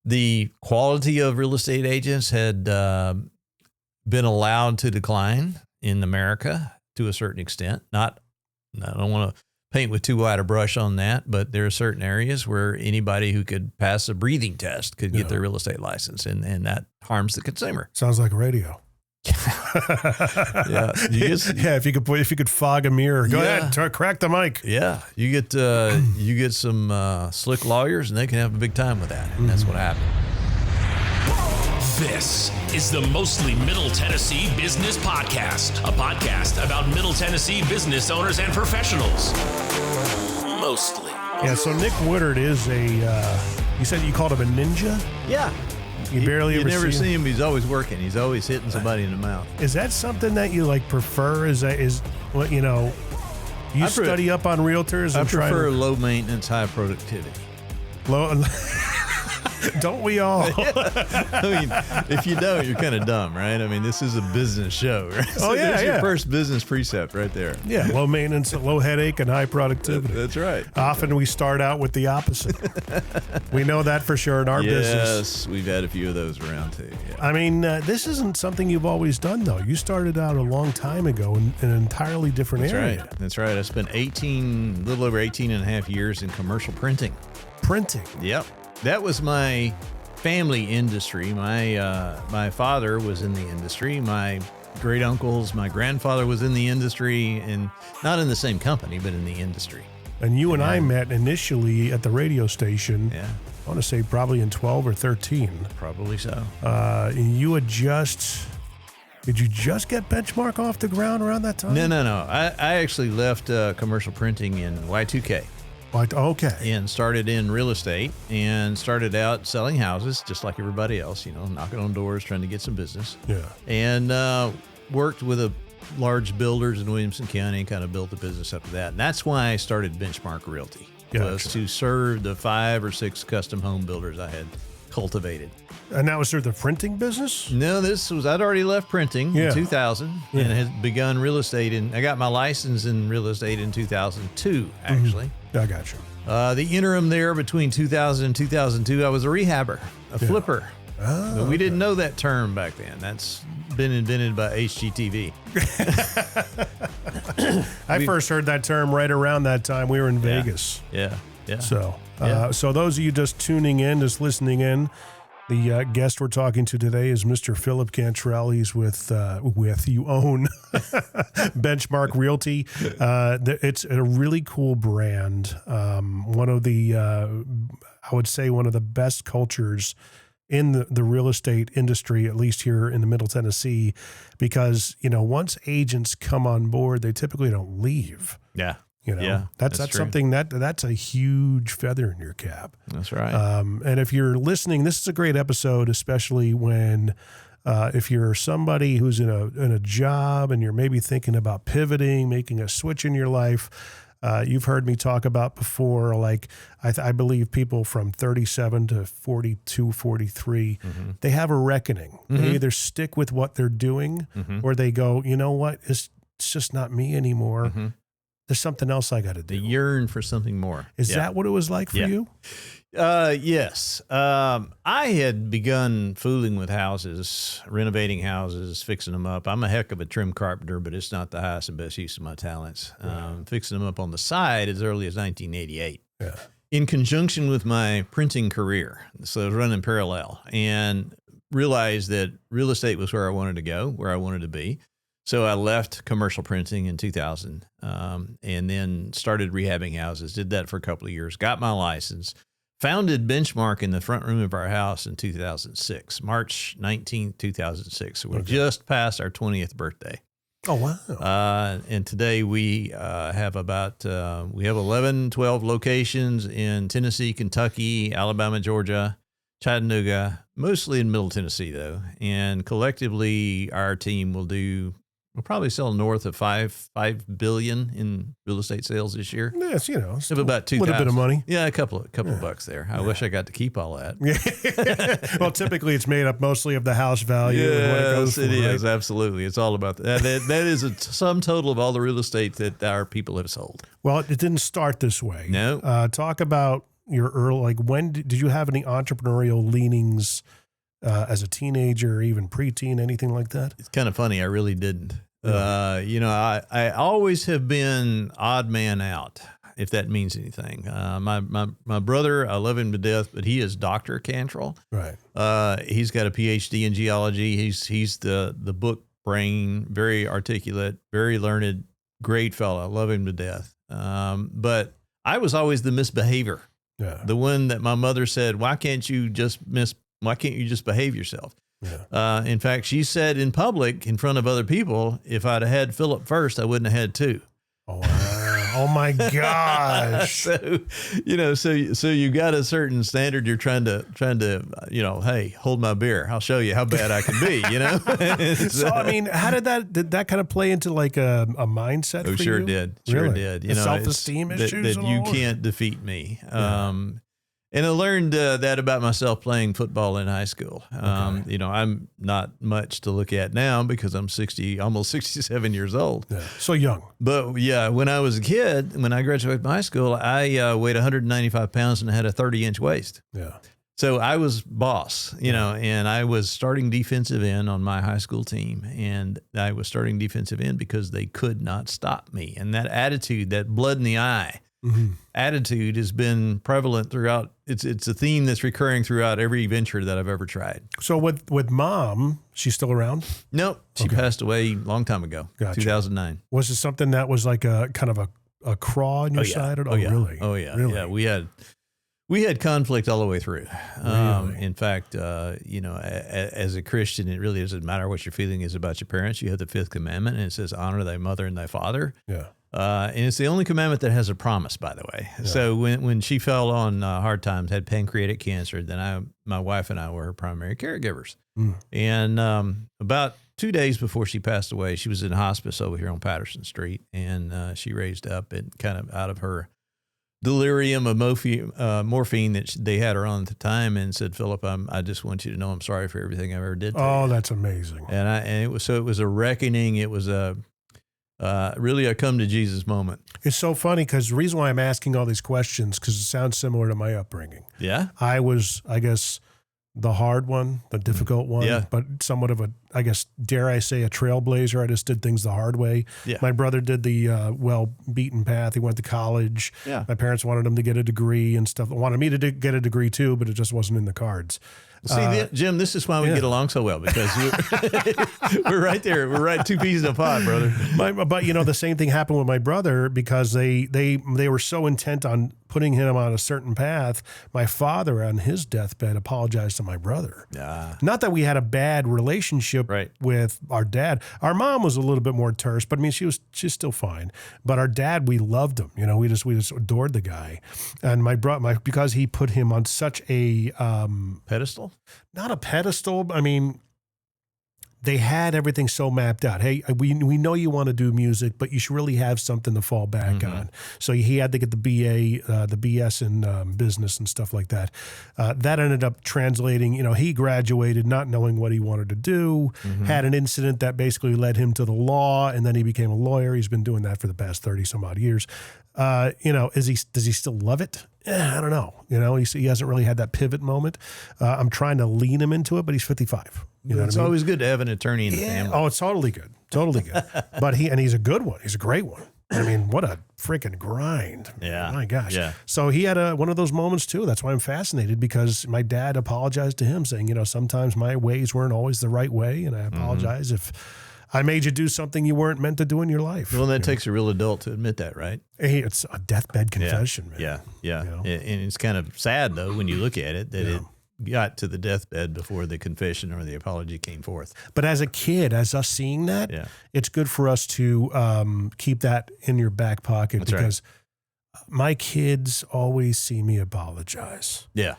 the quality of real estate agents had been allowed to decline in America to a certain extent. I don't want to paint with too wide a brush on that, but there are certain areas where anybody who could pass a breathing test could get their real estate license, and that harms the consumer. Sounds like radio. Yeah, if you could fog a mirror, go ahead, crack the mic. Yeah, you get some slick lawyers, and they can have a big time with that, and that's what happened. This is the Mostly Middle Tennessee Business Podcast, a podcast about Middle Tennessee business owners and professionals. Mostly. Yeah, so Nick Woodard is you said you called him a ninja? Yeah. You barely ever never see him. He's always working. He's always hitting somebody in the mouth. Is that something that you prefer? You study up on realtors? I prefer low maintenance, high productivity. Don't we all? I mean, if you don't, you're kind of dumb, right? I mean, this is a business show, right? So there's your first business precept right there. Yeah, low maintenance, low headache, and high productivity. That's right. Often we start out with the opposite. We know that for sure in our business. Yes, we've had a few of those around too. Yeah. I mean, this isn't something you've always done, though. You started out a long time ago in an entirely different area. That's right. I spent a little over 18 and a half years in commercial printing. Printing? Yep. That was my family industry. My father was in the industry. My great uncles, my grandfather was in the industry, and not in the same company, but in the industry. And you and I met initially at the radio station. Yeah. I want to say probably in 12 or 13. Probably so. And you had did you just get Benchmark off the ground around that time? No. I actually left commercial printing in Y2K. Okay. And started in real estate and started out selling houses just like everybody else, knocking on doors, trying to get some business. Yeah. And worked with a large builders in Williamson County and kind of built the business up to that. And that's why I started Benchmark Realty, was to serve the 5 or 6 custom home builders I had cultivated. And that was through the printing business? No, I'd already left printing in 2000 and had begun real estate. And I got my license in real estate in 2002, actually. I got you. The interim there between 2000 and 2002, I was a rehabber, a flipper. Oh, but we didn't know that term back then. That's been invented by HGTV. I first heard that term right around that time. We were in Vegas. Yeah. So those of you just tuning in, just listening in, the guest we're talking to today is Mr. Phillip Cantrell. He's with you own Benchmark Realty. It's a really cool brand. One of the, I would say one of the best cultures in the real estate industry, at least here in the Middle Tennessee, because, once agents come on board, they typically don't leave. Yeah. That's something that's a huge feather in your cap. That's right. And if you're listening, this is a great episode, especially when if you're somebody who's in a job and you're maybe thinking about pivoting, making a switch in your life. You've heard me talk about before, I believe people from 37 to 42, 43, they have a reckoning. They either stick with what they're doing or they go, you know what, it's just not me anymore. There's something else I got to do. They yearn for something more. Is that what it was like for you? Yes. I had begun fooling with houses, renovating houses, fixing them up. I'm a heck of a trim carpenter, but it's not the highest and best use of my talents. Fixing them up on the side as early as 1988. Yeah. In conjunction with my printing career. So I was running parallel and realized that real estate was where I wanted to go, where I wanted to be. So I left commercial printing in 2000 and then started rehabbing houses, did that for a couple of years, got my license, founded Benchmark in the front room of our house in 2006, March 19th, 2006. So we just passed our 20th birthday. Oh, wow. And today we have we have 11, 12 locations in Tennessee, Kentucky, Alabama, Georgia, Chattanooga, mostly in Middle Tennessee, though. And collectively, our team we'll probably sell north of $5 billion in real estate sales this year. Yes, have about 2,000. A little bit of money. Yeah, a couple of bucks there. I wish I got to keep all that. Well, typically it's made up mostly of the house value. Yes, and what it goes for, is absolutely. It's all about that. That is a sum total of all the real estate that our people have sold. Well, it didn't start this way. No. Talk about your early, like when did you have any entrepreneurial leanings as a teenager or even preteen, anything like that? It's kind of funny. I really didn't. I always have been odd man out, if that means anything. My brother, I love him to death, but he is Dr. Cantrell. Right. He's got a PhD in geology. He's the book brain, very articulate, very learned, great fellow. I love him to death. But I was always the misbehavior. Yeah. The one that my mother said, why can't you just behave yourself? Yeah. In fact, she said in public, in front of other people, if I'd have had Phillip first, I wouldn't have had two. Oh, wow. Oh my gosh. So you got a certain standard. You're trying to, hey, hold my beer. I'll show you how bad I can be, So, I mean, how did that kind of play into like a mindset for sure you? Did. Really? Sure did. Self-esteem issues that you can't defeat me. And I learned that about myself playing football in high school. I'm not much to look at now because I'm almost 67 years old. Yeah. So young. But yeah, when I was a kid, when I graduated from high school, I weighed 195 pounds and had a 30-inch waist. Yeah. So I was boss, and I was starting defensive end on my high school team. And I was starting defensive end because they could not stop me. And that attitude, that blood in the eye, attitude has been prevalent throughout. It's a theme that's recurring throughout every venture that I've ever tried. So with mom, she's still around? Nope. She passed away a long time ago, Gotcha. 2009. Was it something that was like a kind of a craw in your side? Oh, yeah. Really? Oh, yeah. Really? Yeah, we had conflict all the way through. Really? In fact, as a Christian, it really doesn't matter what your feeling is about your parents. You have the fifth commandment, and it says, honor thy mother and thy father. Yeah. And it's the only commandment that has a promise, by the way. Yeah. So when she fell on hard times, had pancreatic cancer, then my wife and I were her primary caregivers. And about 2 days before she passed away, she was in hospice over here on Patterson Street, and she raised up and kind of out of her delirium of morphine that they had her on at the time, and said, Phillip, I just want you to know I'm sorry for everything I ever did to you. Oh, that's amazing. And it was a reckoning. It was really a come to Jesus moment. It's so funny because the reason why I'm asking all these questions, because it sounds similar to my upbringing. Yeah. I was, I guess, the hard one, the difficult one, but somewhat of a, I guess, dare I say, a trailblazer. I just did things the hard way. Yeah. My brother did the well-beaten path. He went to college. Yeah. My parents wanted him to get a degree and stuff. Wanted me to get a degree too, but it just wasn't in the cards. See, Jim, this is why we get along so well, because we're right there. We're right 2 peas in a pod, brother. But the same thing happened with my brother because they were so intent on putting him on a certain path. My father, on his deathbed, apologized to my brother. Not that we had a bad relationship with our dad. Our mom was a little bit more terse, but I mean, she's still fine. But our dad, we loved him. We just adored the guy. And because he put him on such a pedestal. Not a pedestal. I mean, they had everything so mapped out. Hey, we know you want to do music, but you should really have something to fall back on. So he had to get the BS in business and stuff like that. That ended up translating. He graduated not knowing what he wanted to do. Had an incident that basically led him to the law, and then he became a lawyer. He's been doing that for the past 30 some odd years. Does he still love it? I don't know. He hasn't really had that pivot moment. I'm trying to lean him into it, but he's 55. It's always good to have an attorney in the family. Oh, it's totally good. Totally good. But he's a good one. He's a great one. I mean, what a freaking grind. Yeah. My gosh. Yeah. So he had one of those moments too. That's why I'm fascinated, because my dad apologized to him saying, sometimes my ways weren't always the right way. And I apologize if I made you do something you weren't meant to do in your life. Well, that takes a real adult to admit that, right? Hey, it's a deathbed confession, man. Yeah. And it's kind of sad, though, when you look at it, that it got to the deathbed before the confession or the apology came forth. But as a kid, as us seeing that, it's good for us to keep that in your back pocket. That's because my kids always see me apologize. Yeah.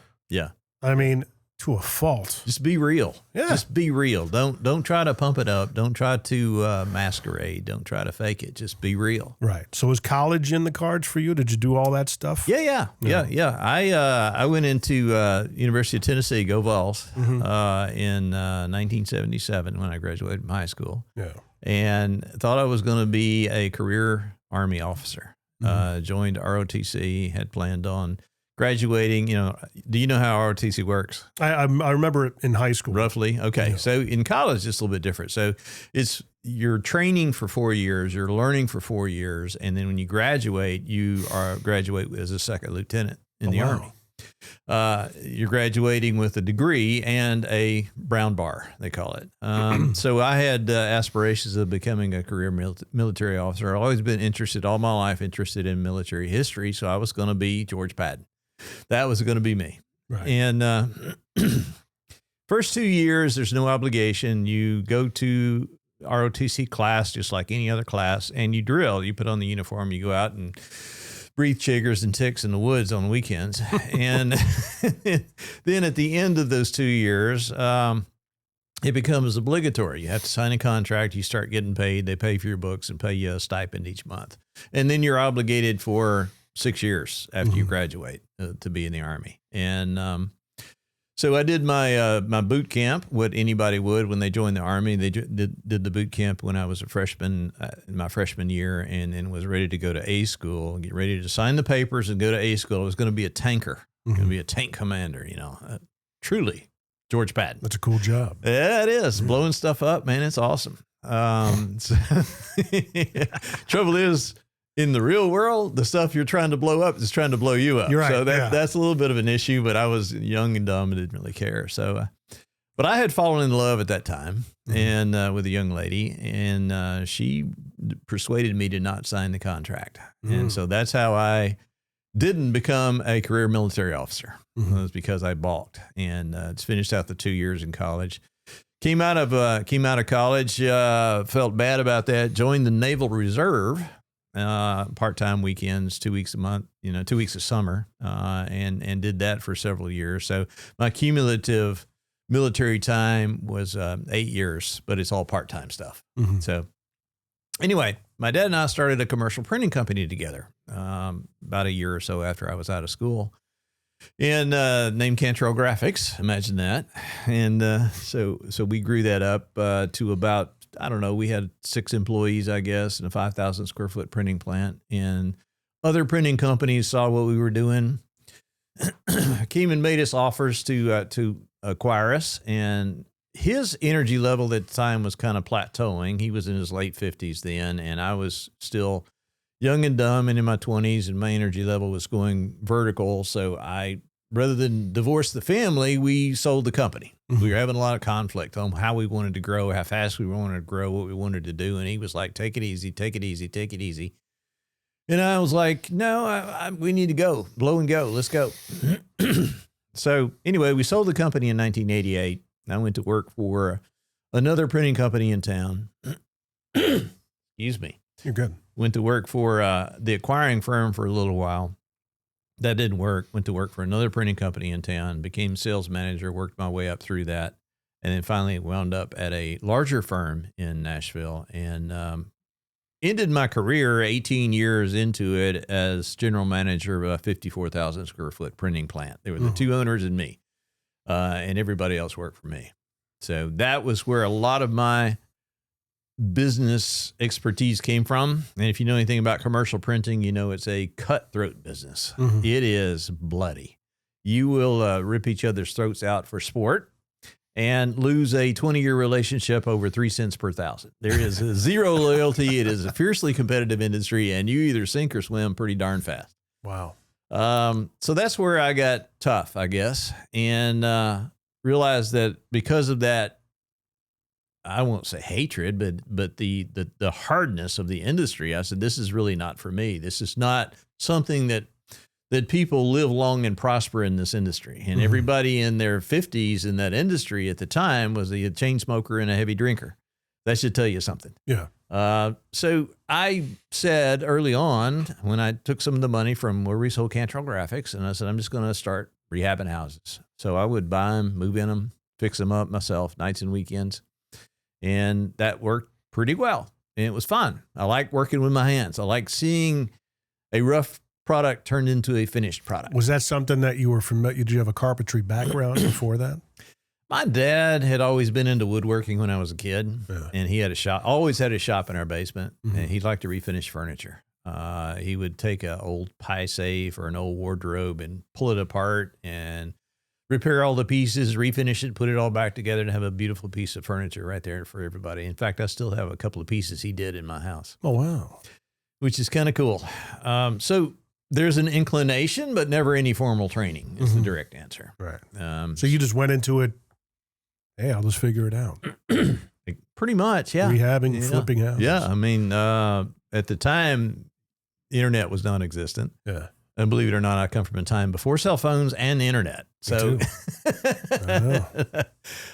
I mean, to a fault. Just be real. Yeah. Just be real. Don't try to pump it up. Don't try to masquerade. Don't try to fake it. Just be real. Right. So was college in the cards for you? Did you do all that stuff? Yeah. I went into University of Tennessee, Go Vols, in 1977 when I graduated from high school. Yeah. And thought I was going to be a career Army officer. Joined ROTC, had planned on graduating, do you know how ROTC works? I remember it in high school. Roughly. Okay. Yeah. So in college, it's a little bit different. So you're training for 4 years, you're learning for 4 years. And then when you graduate, graduate as a second lieutenant in the Army. You're graduating with a degree and a brown bar, they call it. So I had aspirations of becoming a career military officer. I've always been interested all my life in military history. So I was going to be George Patton. That was going to be me. Right. And first 2 years, there's no obligation. You go to ROTC class just like any other class, and you drill. You put on the uniform, you go out and breathe chiggers and ticks in the woods on weekends. And then at the end of those 2 years, it becomes obligatory. You have to sign a contract. You start getting paid. They pay for your books and pay you a stipend each month. And then you're obligated for 6 years after you graduate to be in the Army. And so I did my boot camp, what anybody would when they joined the Army. They did the boot camp when I was a freshman in my freshman year, and then was ready to go to A school, get ready to sign the papers and go to A school. I was going to be a tanker, going to be a tank commander, truly George Patton. That's a cool job. Yeah, it is. Blowing stuff up, man. It's awesome. Trouble is, in the real world, the stuff you're trying to blow up is trying to blow you up. You're right. So that's a little bit of an issue, but I was young and dumb and didn't really care. So, but I had fallen in love at that time and with a young lady, and she persuaded me to not sign the contract. And so that's how I didn't become a career military officer. It was because I balked, and it's finished out the 2 years in college. Came out of college, felt bad about that, joined the Naval Reserve. Part-time weekends, 2 weeks a month, 2 weeks of summer, and did that for several years. So my cumulative military time was 8 years, but it's all part-time stuff. So anyway, my dad and I started a commercial printing company together about a year or so after I was out of school, and named Cantrell Graphics. Imagine that. And so we grew that up to about, I don't know, we had 6 employees, I guess, in a 5,000 square foot printing plant, and other printing companies saw what we were doing, came and made us offers to acquire us. And his energy level at the time was kind of plateauing. He was in his late 50s then, and I was still young and dumb and in my 20s, and my energy level was going vertical. So rather than divorce the family, we sold the company. We were having a lot of conflict on how we wanted to grow, how fast we wanted to grow, what we wanted to do. And he was like, take it easy, take it easy, take it easy. And I was like, no, we need to go, blow and go. Let's go. So anyway, we sold the company in 1988. I went to work for another printing company in town. Excuse me. You're good. Went to work for the acquiring firm for a little while. That didn't work. Went to work for another printing company in town, became sales manager, worked my way up through that, and then finally wound up at a larger firm in Nashville, and ended my career 18 years into it as general manager of a 54,000 square foot printing plant. There were the 2 owners and me, and everybody else worked for me. So that was where a lot of my business expertise came from. And if you know anything about commercial printing, it's a cutthroat business. It is bloody. You will rip each other's throats out for sport and lose a 20-year relationship over 3 cents per thousand. There is zero loyalty. It is a fiercely competitive industry, and you either sink or swim pretty darn fast. Wow. So that's where I got tough, I guess, and realized that because of that, I won't say hatred, but the hardness of the industry, I said, this is really not for me. This is not something that people live long and prosper in this industry. And everybody in their 50s in that industry at the time was a chain smoker and a heavy drinker. That should tell you something. Yeah. So I said early on, when I took some of the money from where we sold Cantrell Graphics, and I said, I'm just going to start rehabbing houses. So I would buy them, move in them, fix them up myself, nights and weekends. And that worked pretty well. And it was fun. I like working with my hands. I like seeing a rough product turned into a finished product. Was that something that you were familiar? Did you have a carpentry background before that? My dad had always been into woodworking when I was a kid. Yeah. And he had a shop, always had a shop in our basement. And he liked to refinish furniture. He would take an old pie safe or an old wardrobe and pull it apart and repair all the pieces, refinish it, put it all back together, and have a beautiful piece of furniture right there for everybody. In fact, I still have a couple of pieces he did in my house. Oh, wow. Which is kind of cool. So there's an inclination, but never any formal training is the direct answer. Right. So you just went into it, hey, I'll just figure it out. Pretty much, yeah. Rehabbing, flipping houses. Yeah, I mean, at the time, the internet was non-existent. Yeah. And believe it or not, I come from a time before cell phones and the internet. So I know.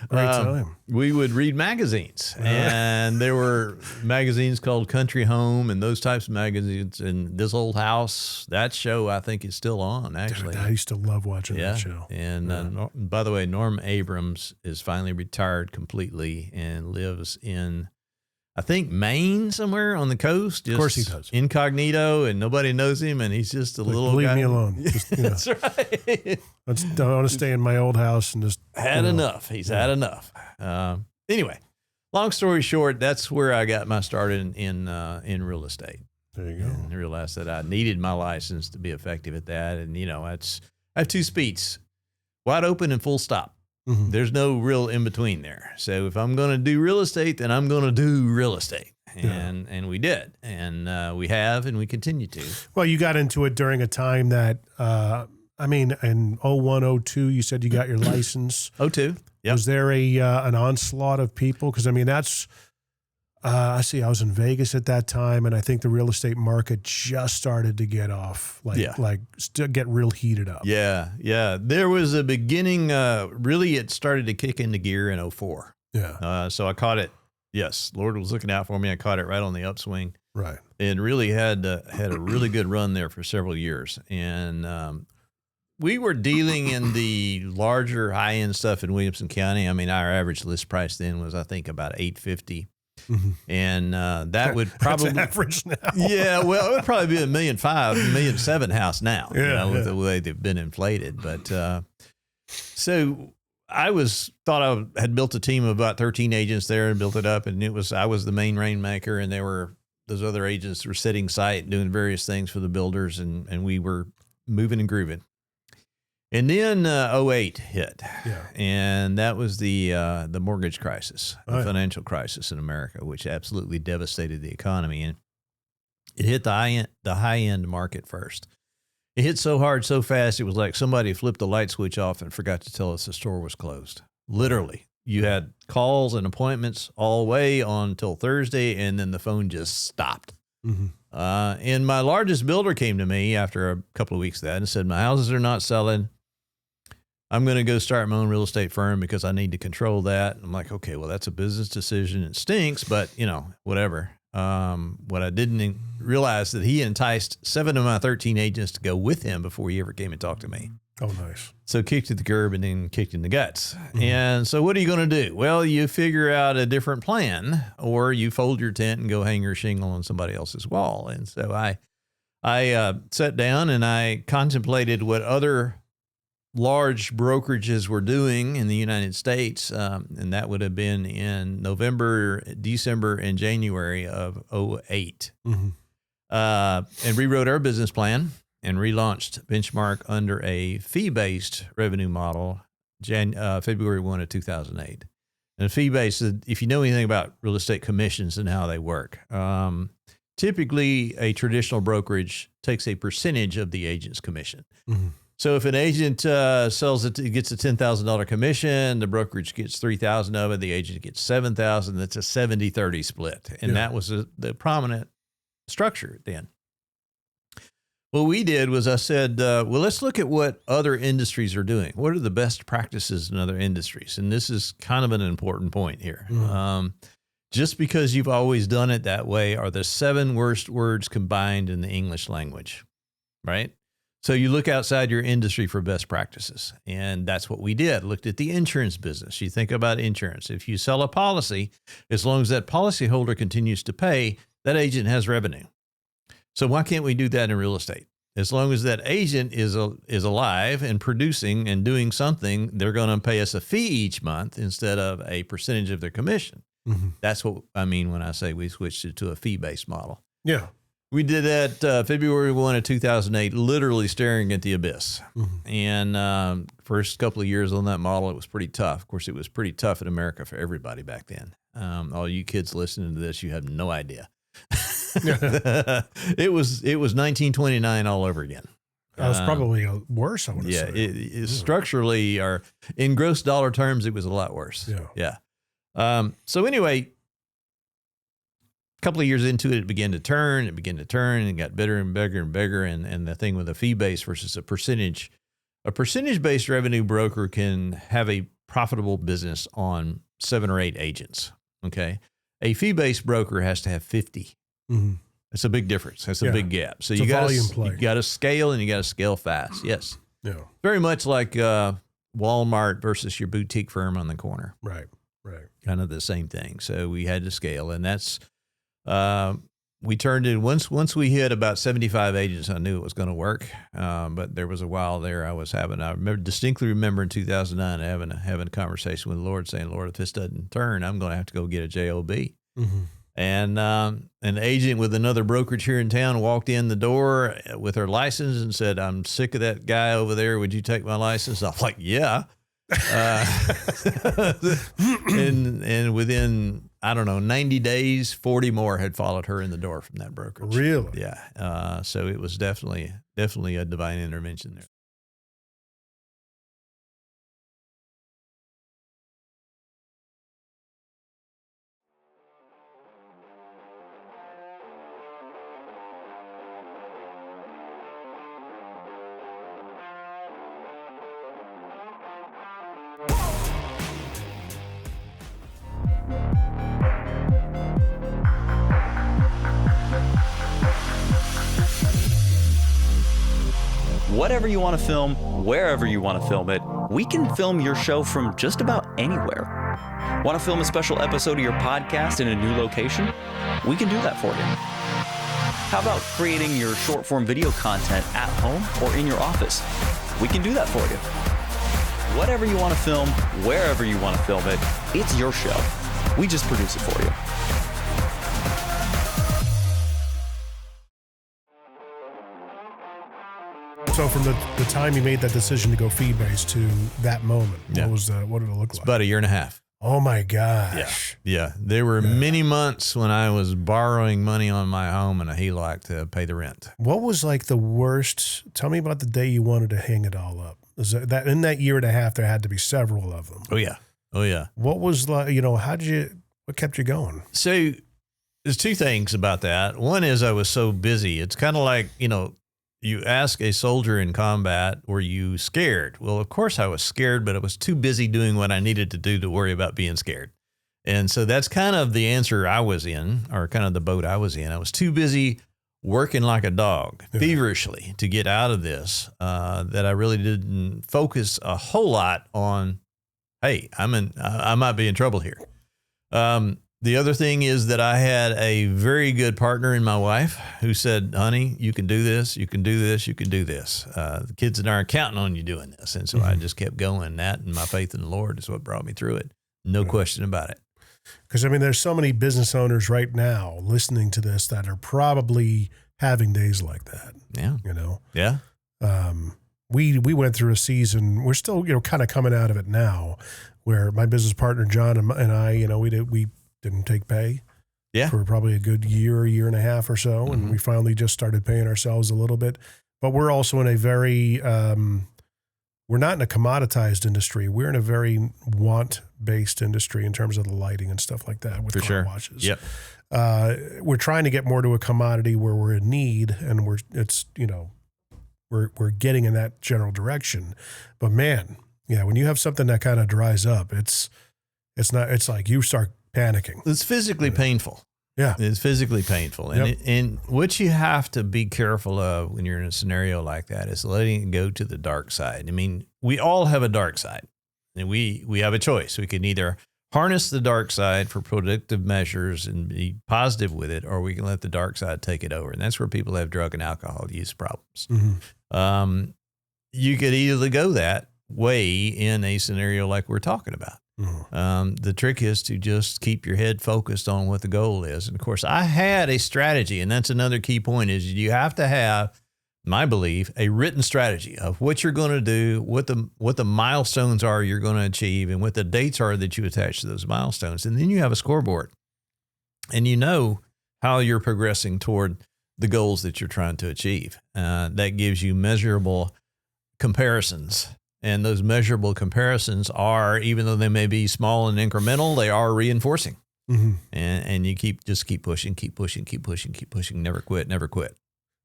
Great time. We would read magazines, and there were magazines called Country Home and those types of magazines. And This Old House, that show I think is still on, actually. Dude, I used to love watching that show. And by the way, Norm Abrams is finally retired completely and lives in, I think, Maine, somewhere on the coast. Of course he does. Incognito, and nobody knows him, and he's just a little leave guy. me alone. Just, That's right. I want to stay in my old house and just had enough. He's had enough. Anyway, long story short, that's where I got my start in real estate. There you go. And I realized that I needed my license to be effective at that. And, I have two speeds, wide open and full stop. Mm-hmm. There's no real in between there. So if I'm going to do real estate, then I'm going to do real estate. And we did. And we have, and we continue to. Well, you got into it during a time that, in 01, 02, you said you got your license. 02. Yep. Was there an onslaught of people? Because, that's, I was in Vegas at that time, and I think the real estate market just started to get off, get real heated up. Yeah, yeah. There was a beginning, really it started to kick into gear in 04. Yeah. So I caught it. Yes, Lord was looking out for me. I caught it right on the upswing. Right. And really had a really good run there for several years. And we were dealing in the larger high-end stuff in Williamson County. I mean, our average list price then was, I think, about $850,000. Mm-hmm. And that would probably that's average now. Yeah, well, it would probably be $1.5 million, $1.7 million house now. With the way they've been inflated. But so I thought I had built a team of about 13 agents there and built it up, and I was the main rainmaker, and there were those other agents were setting site, doing various things for the builders, and we were moving and grooving. And then 08 hit, and that was the mortgage crisis, the financial crisis in America, which absolutely devastated the economy. And it hit the high end market first. It hit so hard, so fast, it was like somebody flipped the light switch off and forgot to tell us the store was closed. Literally, you had calls and appointments all the way on till Thursday, and then the phone just stopped. Mm-hmm. And my largest builder came to me after a couple of weeks of that and said, my houses are not selling. I'm going to go start my own real estate firm because I need to control that. I'm like, okay, well, that's a business decision. It stinks, but whatever. What I didn't realize that he enticed 7 of my 13 agents to go with him before he ever came and talked to me. Oh, nice. So kicked at the curb and then kicked in the guts. Mm-hmm. And so what are you going to do? Well, you figure out a different plan, or you fold your tent and go hang your shingle on somebody else's wall. And so I sat down and I contemplated what other large brokerages were doing in the United States, and that would have been in November, December, and January of 08. Mm-hmm. And rewrote our business plan and relaunched Benchmark under a fee-based revenue model February 1 of 2008. And fee-based, if you know anything about real estate commissions and how they work, typically a traditional brokerage takes a percentage of the agent's commission. Mm-hmm. So if an agent sells it, gets a $10,000 commission, the brokerage gets $3,000 of it, the agent gets $7,000. That's a 70-30 split, and that was the prominent structure then. What we did was I said, well, let's look at what other industries are doing. What are the best practices in other industries? And this is kind of an important point here. Mm-hmm. Just because you've always done it that way are the 7 worst words combined in the English language, right? So you look outside your industry for best practices, and that's what we did. Looked at the insurance business. You think about insurance. If you sell a policy, as long as that policyholder continues to pay, that agent has revenue. So why can't we do that in real estate? As long as that agent is alive and producing and doing something, they're going to pay us a fee each month instead of a percentage of their commission. Mm-hmm. That's what I mean when I say we switched it to a fee-based model. Yeah. We did that February 1 of 2008, literally staring at the abyss. Mm-hmm. And first couple of years on that model, it was pretty tough. Of course, it was pretty tough in America for everybody back then. All you kids listening to this, you have no idea. It was 1929 all over again. That was probably worse, I would say. It structurally, or in gross dollar terms, it was a lot worse. Yeah. So anyway, a couple of years into it, it began to turn, and got bigger and bigger and bigger. And the thing with a fee base versus a percentage-based revenue broker can have a profitable business on 7 or 8 agents. Okay. A fee-based broker has to have 50. Mm-hmm. That's a big difference. That's a big gap. So you got to scale, and you got to scale fast. Yes. Yeah. Very much like Walmart versus your boutique firm on the corner. Right. Kind of the same thing. So we had to scale, and that's, we turned in once we hit about 75 agents, I knew it was going to work. But there was a while there I distinctly remember in 2009 having a conversation with the Lord saying, Lord, if this doesn't turn, I'm going to have to go get a job. Mm-hmm. And an agent with another brokerage here in town walked in the door with her license and said, I'm sick of that guy over there. Would you take my license? I'm like, yeah. And within, 90 days, 40 more had followed her in the door from that brokerage. Really? Yeah. So it was definitely a divine intervention there. Whatever you want to film, wherever you want to film it, we can film your show from just about anywhere. Want to film a special episode of your podcast in a new location? We can do that for you. How about creating your short form video content at home or in your office? We can do that for you. Whatever you want to film, wherever you want to film it, it's your show. We just produce it for you. So from the time you made that decision to go fee-based to that moment, what did it look like? About a year and a half. Oh my gosh. Yeah. There were many months when I was borrowing money on my home and a HELOC to pay the rent. What was like the worst? Tell me about the day you wanted to hang it all up. Is that in that year and a half, there had to be several of them. Oh yeah. What was like, what kept you going? So there's two things about that. One is I was so busy. It's kind of like, you ask a soldier in combat, were you scared? Well, of course I was scared, but I was too busy doing what I needed to do to worry about being scared. And so that's kind of the answer I was in, or kind of the boat I was in. I was too busy working like a dog, feverishly, to get out of this, that I really didn't focus a whole lot on, hey, I might be in trouble here. The other thing is that I had a very good partner in my wife who said, honey, you can do this, you can do this, you can do this. The kids and I are counting on you doing this. And so I just kept going. That and my faith in the Lord is what brought me through it. No question about it. Because, there's so many business owners right now listening to this that are probably having days like that. Yeah. Yeah. We went through a season, we're still, kind of coming out of it now, where my business partner, John, and I, we didn't take pay for probably a good year and a half or so. Mm-hmm. And we finally just started paying ourselves a little bit. But we're also in a very, we're not in a commoditized industry. We're in a very want-based industry in terms of the lighting and stuff like that with car washes. Yep. We're trying to get more to a commodity where we're in need, and we're getting in that general direction. But man, when you have something that kind of dries up, it's like you start panicking. It's physically painful. Yeah. It's physically painful. And and what you have to be careful of when you're in a scenario like that is letting it go to the dark side. We all have a dark side, and we have a choice. We can either harness the dark side for productive measures and be positive with it, or we can let the dark side take it over. And that's where people have drug and alcohol use problems. Mm-hmm. You could either go that way in a scenario like we're talking about. The trick is to just keep your head focused on what the goal is. And of course, I had a strategy, and that's another key point is you have to have, my belief, a written strategy of what you're going to do, what the milestones are you're going to achieve, and what the dates are that you attach to those milestones. And then you have a scoreboard, and you know how you're progressing toward the goals that you're trying to achieve. That gives you measurable comparisons. And those measurable comparisons are, even though they may be small and incremental, they are reinforcing. And you keep pushing, never quit.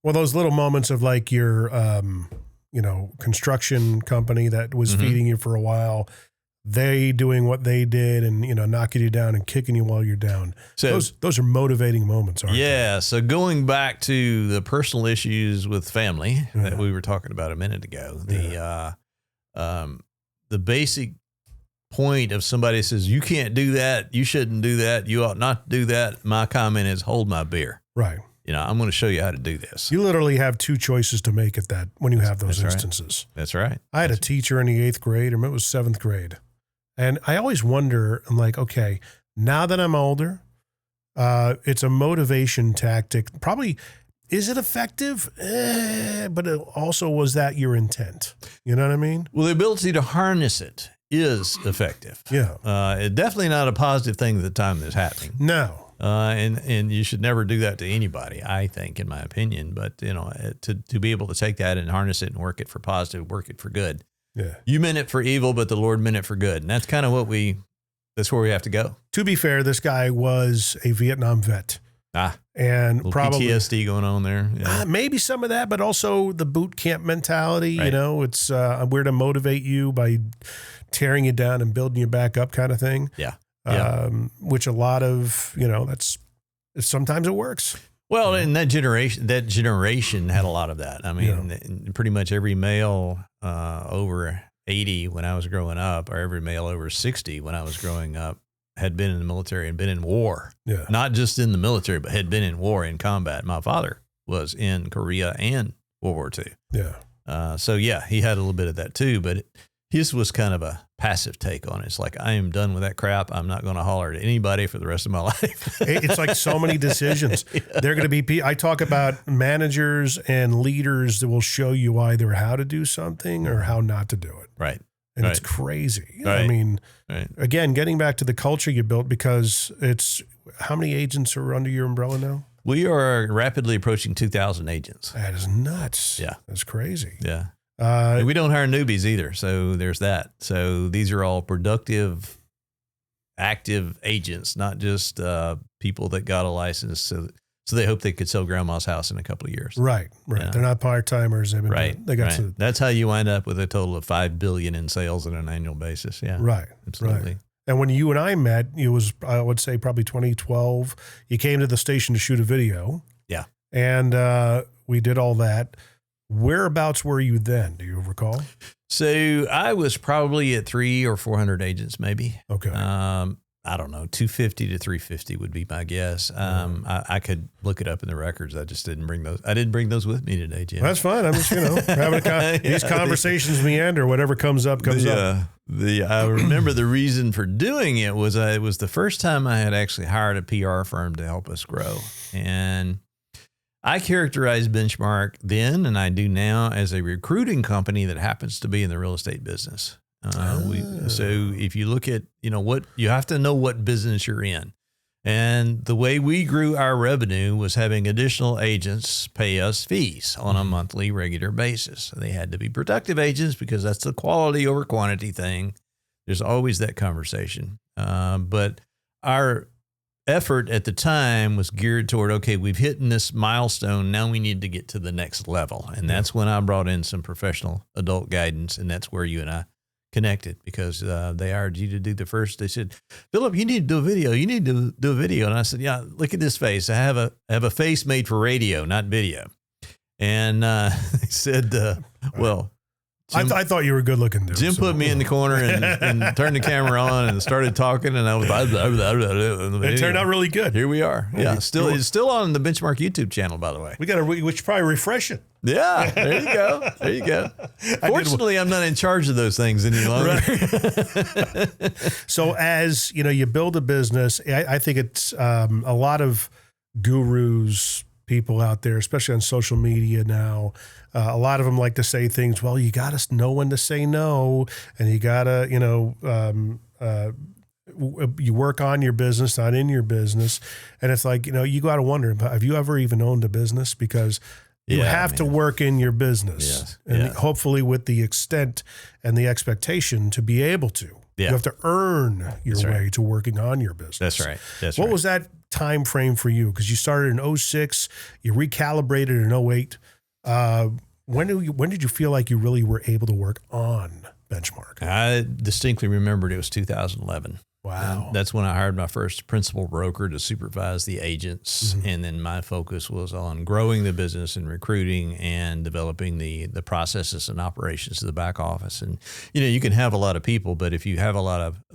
Well, those little moments of like your, construction company that was feeding you for a while, they doing what they did and, knocking you down and kicking you while you're down. So those are motivating moments, aren't they? Yeah. So going back to the personal issues with family that we were talking about a minute ago, the basic point of somebody says, you can't do that, you shouldn't do that, you ought not to do that. My comment is, hold my beer. Right. I'm going to show you how to do this. You literally have two choices to make at that when you have those instances. That's right. I had a teacher in the 8th grade, or it was 7th grade. And I always wonder, I'm like, okay, now that I'm older, it's a motivation tactic. Probably, is it effective? But it also, was that your intent? You know what I mean? Well, the ability to harness it is effective. Yeah. It's definitely not a positive thing at the time that's happening. No. And you should never do that to anybody, I think, in my opinion. But, to be able to take that and harness it and work it for positive, work it for good. Yeah. You meant it for evil, but the Lord meant it for good. And that's kind of that's where we have to go. To be fair, this guy was a Vietnam vet. And probably PTSD going on there. Yeah. Maybe some of that, but also the boot camp mentality, right. It's we're to motivate you by tearing you down and building you back up kind of thing. Yeah. Which a lot of, sometimes it works. Well, and that generation had a lot of that. I mean, pretty much every male over 80 when I was growing up, or every male over 60 when I was growing up, had been in the military and been in war. Yeah. Not just in the military, but had been in war, in combat. My father was in Korea and World War II. Yeah. So he had a little bit of that too, but his was kind of a passive take on it. It's like, I am done with that crap. I'm not going to holler at anybody for the rest of my life. It's like so many decisions. Yeah. They're going to be, I talk about managers and leaders that will show you either how to do something or how not to do it. Right. And it's crazy. Right. I mean, again, getting back to the culture you built, because it's, how many agents are under your umbrella now? We are rapidly approaching 2,000 agents. That is nuts. Yeah. That's crazy. Yeah. And we don't hire newbies either. So there's that. So these are all productive, active agents, not just people that got a license so they hope they could sell grandma's house in a couple of years. Right. Yeah. They're not part-timers. They got to. That's how you wind up with a total of $5 billion in sales on an annual basis. Yeah. Right. Absolutely. Right. And when you and I met, it was, I would say, probably 2012. You came to the station to shoot a video. Yeah. And we did all that. Whereabouts were you then? Do you recall? So I was probably at 300 or 400 agents, maybe. Okay. I don't know, 250 to 350 would be my guess. I could look it up in the records. I just didn't bring those. I didn't bring those with me today, Jim. That's fine. I'm just, having these conversations meander. Whatever comes up, comes up. I remember the reason for doing it was the first time I had actually hired a PR firm to help us grow. And I characterized Benchmark then, and I do now, as a recruiting company that happens to be in the real estate business. So if you look at, what you have to know what business you're in. And the way we grew our revenue was having additional agents pay us fees on a monthly regular basis. They had to be productive agents because that's the quality over quantity thing. There's always that conversation. But our effort at the time was geared toward, okay, we've hit this milestone. Now we need to get to the next level. And that's when I brought in some professional adult guidance. And that's where you and I connected, because they hired you to do the first. They said, Phillip, you need to do a video. You need to do a video. And I said, yeah, look at this face. I have a face made for radio, not video. And they said, well, I thought you were a good looking dude. Jim put me in the corner and turned the camera on and started talking, and I was it turned out really good. Here we are. Yeah, it's still on the Benchmark YouTube channel, by the way. We should probably refresh it. Yeah, there you go. There you go. Fortunately, I'm not in charge of those things any longer. Right. So as you build a business, I think it's a lot of gurus, people out there, especially on social media now. A lot of them like to say things, well, you got to know when to say no, and you got to, you work on your business, not in your business. And it's like, you got to wonder, have you ever even owned a business? Because you have to work in your business, and hopefully with the extent and the expectation to be able to. Yeah. You have to earn your way to working on your business. That's right. What was that time frame for you? Because you started in 2006, you recalibrated in 2008. When did you feel like you really were able to work on Benchmark? I distinctly remembered it was 2011. Wow. That's when I hired my first principal broker to supervise the agents. Mm-hmm. And then my focus was on growing the business and recruiting and developing the processes and operations of the back office. And, you can have a lot of people, but if you have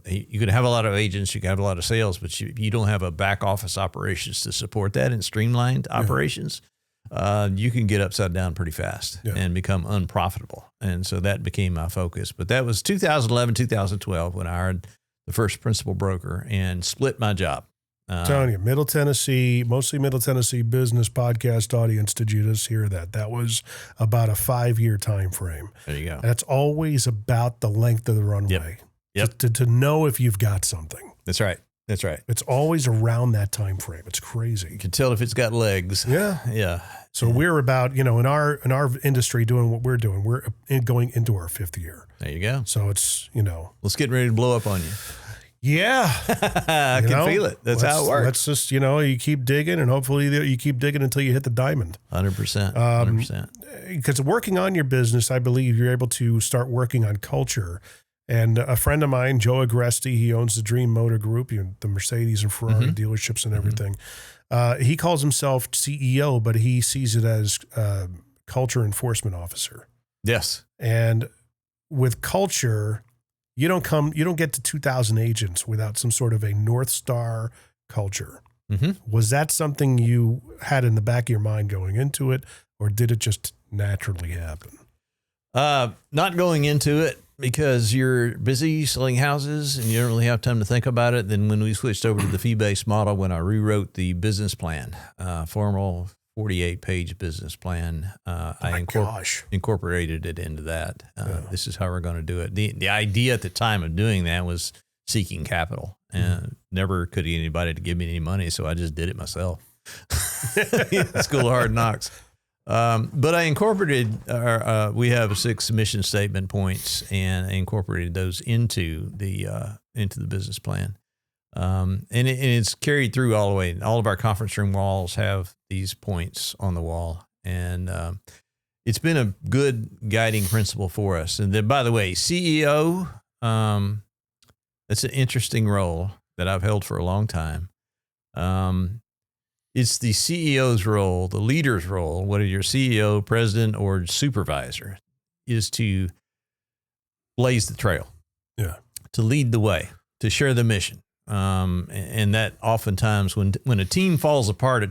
you can have a lot of agents, you can have a lot of sales, but you don't have a back office operations to support that and streamlined operations, you can get upside down pretty fast and become unprofitable. And so that became my focus. But that was 2011, 2012 when I hired the first principal broker and split my job. Telling you, mostly Middle Tennessee business podcast audience. Did you just hear that? That was about a 5-year time frame. There you go. And it's always about the length of the runway. Yep. To know if you've got something. That's right. That's right. It's always around that time frame. It's crazy. You can tell if it's got legs. Yeah. Yeah. So we're about, in our industry doing what we're doing, we're going into our 5th year. There you go. So it's, let's get ready to blow up on you. Yeah. I can feel it. That's how it works. Let's just, you keep digging, and hopefully you keep digging until you hit the diamond. 100%. 100%. Because working on your business, I believe you're able to start working on culture. And a friend of mine, Joe Agresti, he owns the Dream Motor Group, the Mercedes and Ferrari dealerships and everything. He calls himself CEO, but he sees it as culture enforcement officer. Yes. And with culture, you don't get to 2,000 agents without some sort of a North Star culture. Mm-hmm. Was that something you had in the back of your mind going into it, or did it just naturally happen? Not going into it, because you're busy selling houses and you don't really have time to think about it. Then when we switched over to the fee-based model, when I rewrote the business plan, formal 48-page business plan, I incorporated it into that. This is how we're going to do it. The idea at the time of doing that was seeking capital, and never could get anybody to give me any money, so I just did it myself. School of Hard Knocks. But I incorporated we have 6 mission statement points, and I incorporated those into the business plan. And it's carried through all the way. All of our conference room walls have these points on the wall, and it's been a good guiding principle for us. And then, by the way, CEO, that's an interesting role that I've held for a long time. It's the CEO's role, the leader's role, whether you're CEO, president, or supervisor, is to blaze the trail, to lead the way, to share the mission. And that oftentimes when a team falls apart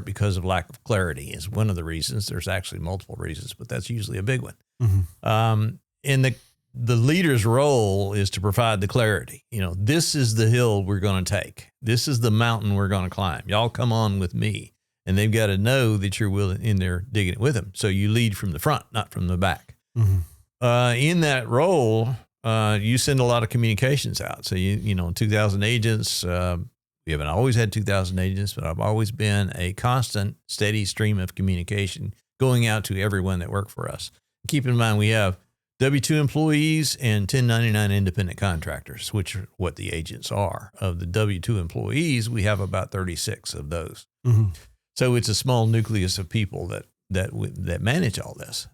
because of lack of clarity is one of the reasons. There's actually multiple reasons, but that's usually a big one. Mm-hmm. And the leader's role is to provide the clarity. This is the hill we're going to take. This is the mountain we're going to climb. Y'all come on with me. And they've got to know that you're willing in there digging it with them. So you lead from the front, not from the back. Mm-hmm. In that role, you send a lot of communications out. So, 2,000 agents, we haven't always had 2,000 agents, but I've always been a constant, steady stream of communication going out to everyone that worked for us. Keep in mind, we have W-2 employees and 1099 independent contractors, which are what the agents are. Of the W-2 employees, we have about 36 of those. Mm-hmm. So it's a small nucleus of people that manage all this.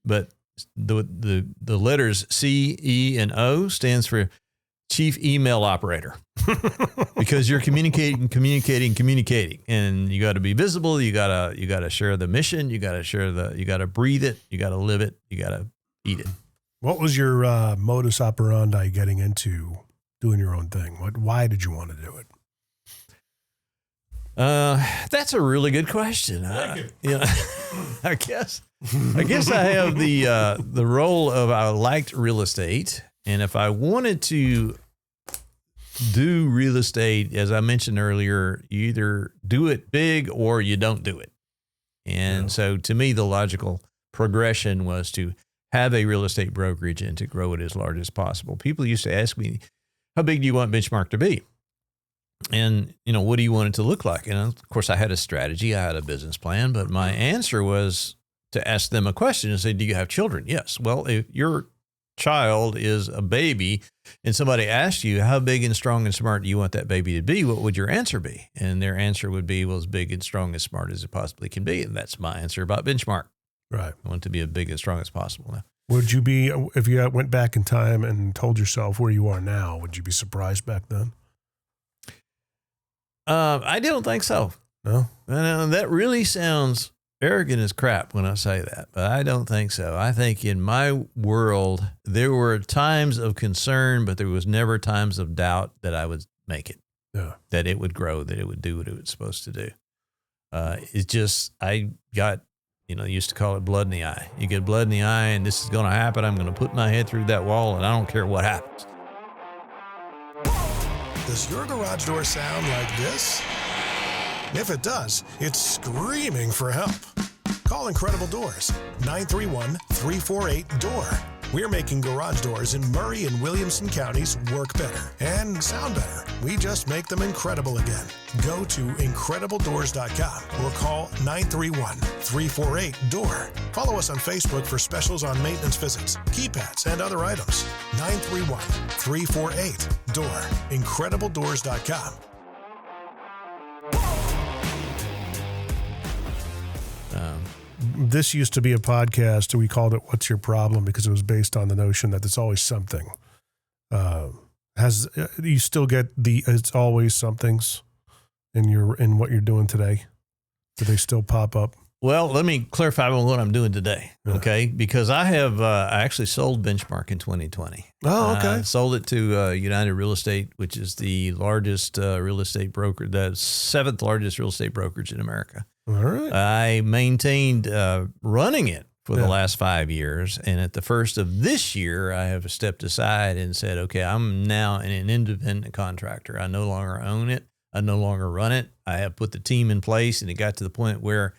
But the letters C, E, and O stands for Chief Email Operator, because you're communicating, and you got to be visible. You gotta share the mission. You gotta breathe it. You gotta live it. You gotta eat it. What was your modus operandi getting into doing your own thing? Why did you want to do it? That's a really good question. I guess I have the role of I liked real estate, and if I wanted to do real estate, as I mentioned earlier, you either do it big or you don't do it. And so to me, the logical progression was to have a real estate brokerage and to grow it as large as possible. People used to ask me, how big do you want Benchmark to be? And, what do you want it to look like? And of course, I had a strategy, I had a business plan, but my answer was to ask them a question and say, do you have children? Yes. Well, if your child is a baby and somebody asked you, how big and strong and smart do you want that baby to be? What would your answer be? And their answer would be, well, as big and strong and smart as it possibly can be. And that's my answer about Benchmark. Right. I want to be as big and strong as possible now. Would you be, if you went back in time and told yourself where you are now, would you be surprised back then? I don't think so. No? That really sounds arrogant as crap when I say that, but I don't think so. I think in my world, there were times of concern, but there was never times of doubt that I would make it, that it would grow, that it would do what it was supposed to do. It's just, I got, used to call it blood in the eye. You get blood in the eye and this is going to happen. I'm going to put my head through that wall and I don't care what happens. Does your garage door sound like this? If it does, it's screaming for help. Call Incredible Doors, 931-348-DOOR. We're making garage doors in Murray and Williamson counties work better and sound better. We just make them incredible again. Go to IncredibleDoors.com or call 931-348-DOOR. Follow us on Facebook for specials on maintenance visits, keypads, and other items. 931-348-DOOR. IncredibleDoors.com. This used to be a podcast. We called it "What's Your Problem?" because it was based on the notion that there's always something. You still get "it's always somethings" in what you're doing today? Do they still pop up? Well, let me clarify what I'm doing today, okay? Because I have I actually sold Benchmark in 2020. Oh, okay. I sold it to United Real Estate, which is the largest real estate broker, the 7th largest real estate brokerage in America. All right. I maintained running it for the last 5 years. And at the first of this year, I have stepped aside and said, okay, I'm now an independent contractor. I no longer own it. I no longer run it. I have put the team in place, and it got to the point where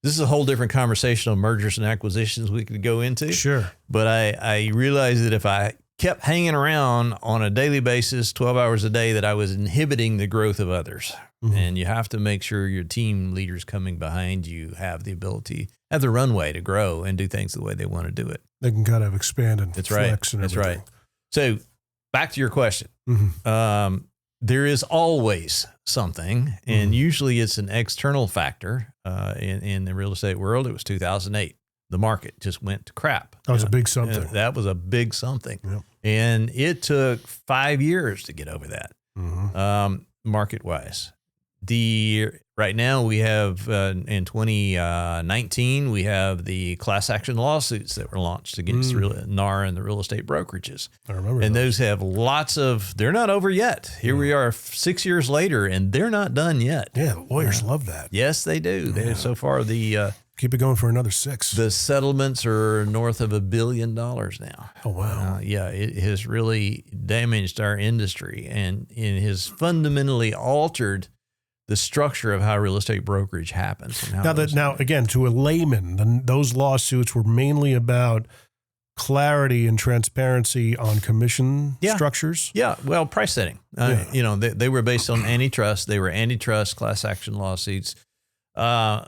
this is a whole different conversation of mergers and acquisitions we could go into. Sure. But I realized that if I kept hanging around on a daily basis, 12 hours a day, that I was inhibiting the growth of others. Mm-hmm. And you have to make sure your team leaders coming behind you have the ability, have the runway to grow and do things the way they want to do it. They can kind of expand and flex and everything. That's right. So back to your question. Mm-hmm. There is always something, and usually it's an external factor. In the real estate world, it was 2008. The market just went to crap. That was a big something. That was a big something. Yep. And it took 5 years to get over that, market-wise. Right now we have, in 2019, we have the class action lawsuits that were launched against NAR and the real estate brokerages. I remember. And those have they're not over yet. Here we are 6 years later, and they're not done yet. Yeah, the lawyers love that. Yes, they do. Yeah. So far, keep it going for another 6. The settlements are north of $1 billion now. Oh, wow. It has really damaged our industry, and it has fundamentally altered the structure of how real estate brokerage happens. And now, again, to a layman, those lawsuits were mainly about clarity and transparency on commission structures. Yeah, well, price setting. They were based on antitrust. They were antitrust class action lawsuits. They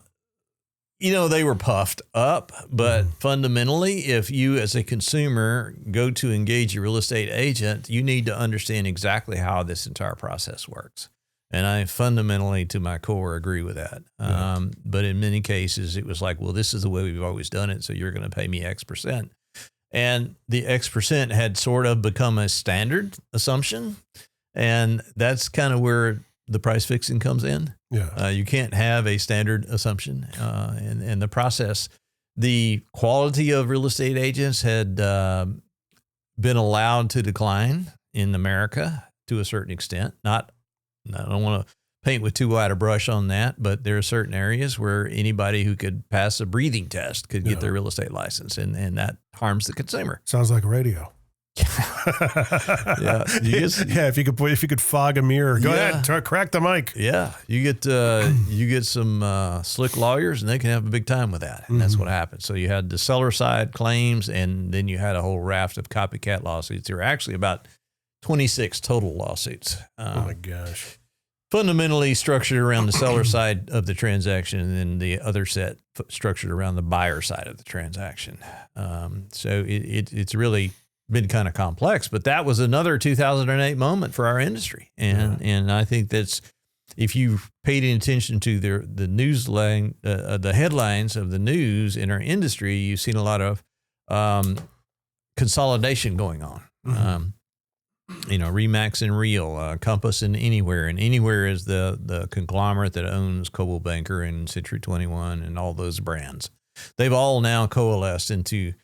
were puffed up, but fundamentally, if you as a consumer go to engage a real estate agent, you need to understand exactly how this entire process works. And I fundamentally, to my core, agree with that. But in many cases, it was like, well, this is the way we've always done it, so you're going to pay me X percent. And the X percent had sort of become a standard assumption. And that's kind of where the price fixing comes in. Yeah. You can't have a standard assumption. And the process the quality of real estate agents had been allowed to decline in America to a certain extent. I don't want to paint with too wide a brush on that, but there are certain areas where anybody who could pass a breathing test could get their real estate license, and that harms the consumer. Sounds like radio. Yeah, if you could fog a mirror, go ahead, crack the mic. Yeah, you get some slick lawyers, and they can have a big time with that, and that's what happened. So you had the seller side claims, and then you had a whole raft of copycat lawsuits. There were actually about 26 total lawsuits. Oh my gosh. Fundamentally structured around the seller side of the transaction, and then the other set structured around the buyer side of the transaction. So it's really been kind of complex, but that was another 2008 moment for our industry. And I think that's, if you paid any attention to the news line, the headlines of the news in our industry, you've seen a lot of consolidation going on. Remax and Real, Compass and Anywhere. And Anywhere is the conglomerate that owns Coldwell Banker and Century 21 and all those brands. They've all now coalesced into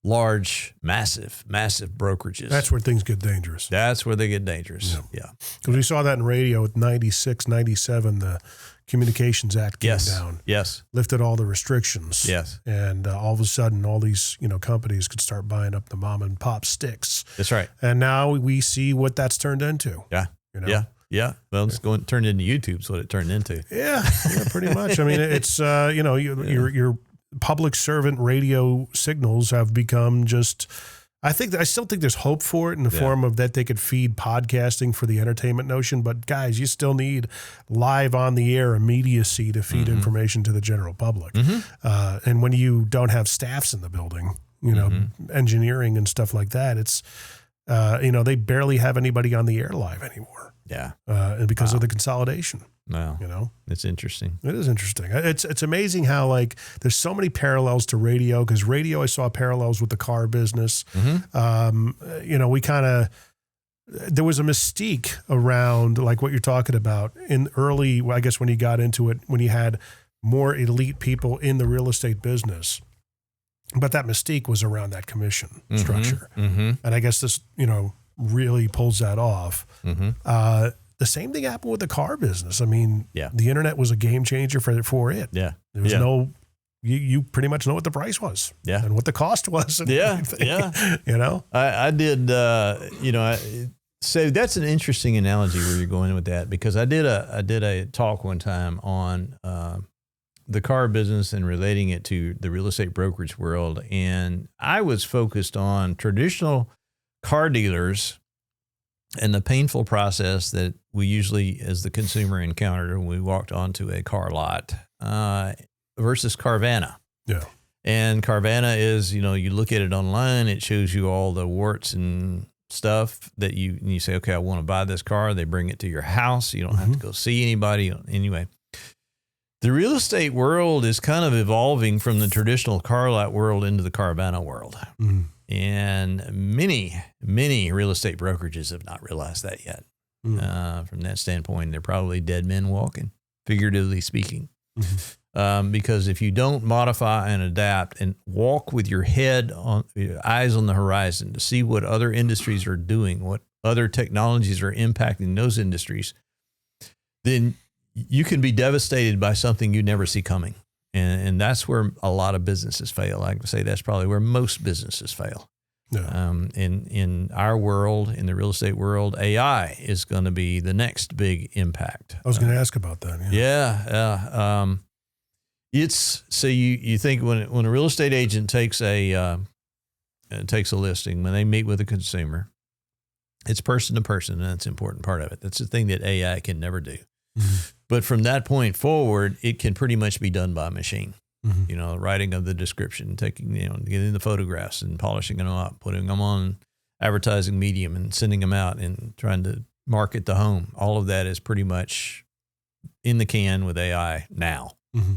large, massive brokerages. That's where things get dangerous. That's where they get dangerous. Yeah. Because we saw that in radio with 96, 97, the Communications Act came down. Yes. Lifted all the restrictions. Yes. And all of a sudden, all these companies could start buying up the mom and pop sticks. That's right. And now we see what that's turned into. Yeah. Yeah. Well, it's turned into YouTube. Is what it turned into. Yeah, pretty much. I mean, it's your public servant radio signals have become just. I still think there's hope for it in the form of that they could feed podcasting for the entertainment notion. But guys, you still need live on the air immediacy to feed information to the general public. And when you don't have staffs in the building, engineering and stuff like that, it's, they barely have anybody on the air live anymore. Yeah. And because of the consolidation. Wow. It's interesting. It is interesting. It's amazing how there's so many parallels to radio, because radio, I saw parallels with the car business. We kind of, there was a mystique around what you're talking about in early, I guess when you got into it, when you had more elite people in the real estate business, but that mystique was around that commission structure. And I guess this, really pulls that off. The same thing happened with the car business. I mean, the internet was a game changer for it. Yeah. There was you pretty much know what the price was. Yeah. And what the cost was. And everything. I did, so that's an interesting analogy where you're going with that, because I did a talk one time on the car business and relating it to the real estate brokerage world. And I was focused on traditional car dealers and the painful process that we usually, as the consumer, encountered when we walked onto a car lot versus Carvana. Yeah. And Carvana is, you look at it online, it shows you all the warts and stuff that you say, okay, I want to buy this car. They bring it to your house. You don't have to go see anybody. Anyway, the real estate world is kind of evolving from the traditional car lot world into the Carvana world. And many real estate brokerages have not realized that yet. From that standpoint, they're probably dead men walking, figuratively speaking. Because if you don't modify and adapt and walk with your eyes on the horizon to see what other industries are doing, what other technologies are impacting those industries, then you can be devastated by something you never see coming. And that's where a lot of businesses fail. I would say that's probably where most businesses fail. Yeah. In our world, in the real estate world, AI is going to be the next big impact. I was going to ask about that. It's so you think when a real estate agent takes a listing, when they meet with a consumer, it's person to person, and that's an important part of it. That's the thing that AI can never do. But from that point forward, it can pretty much be done by a machine. Writing of the description, taking, getting the photographs and polishing them up, putting them on advertising medium and sending them out and trying to market the home. All of that is pretty much in the can with AI now.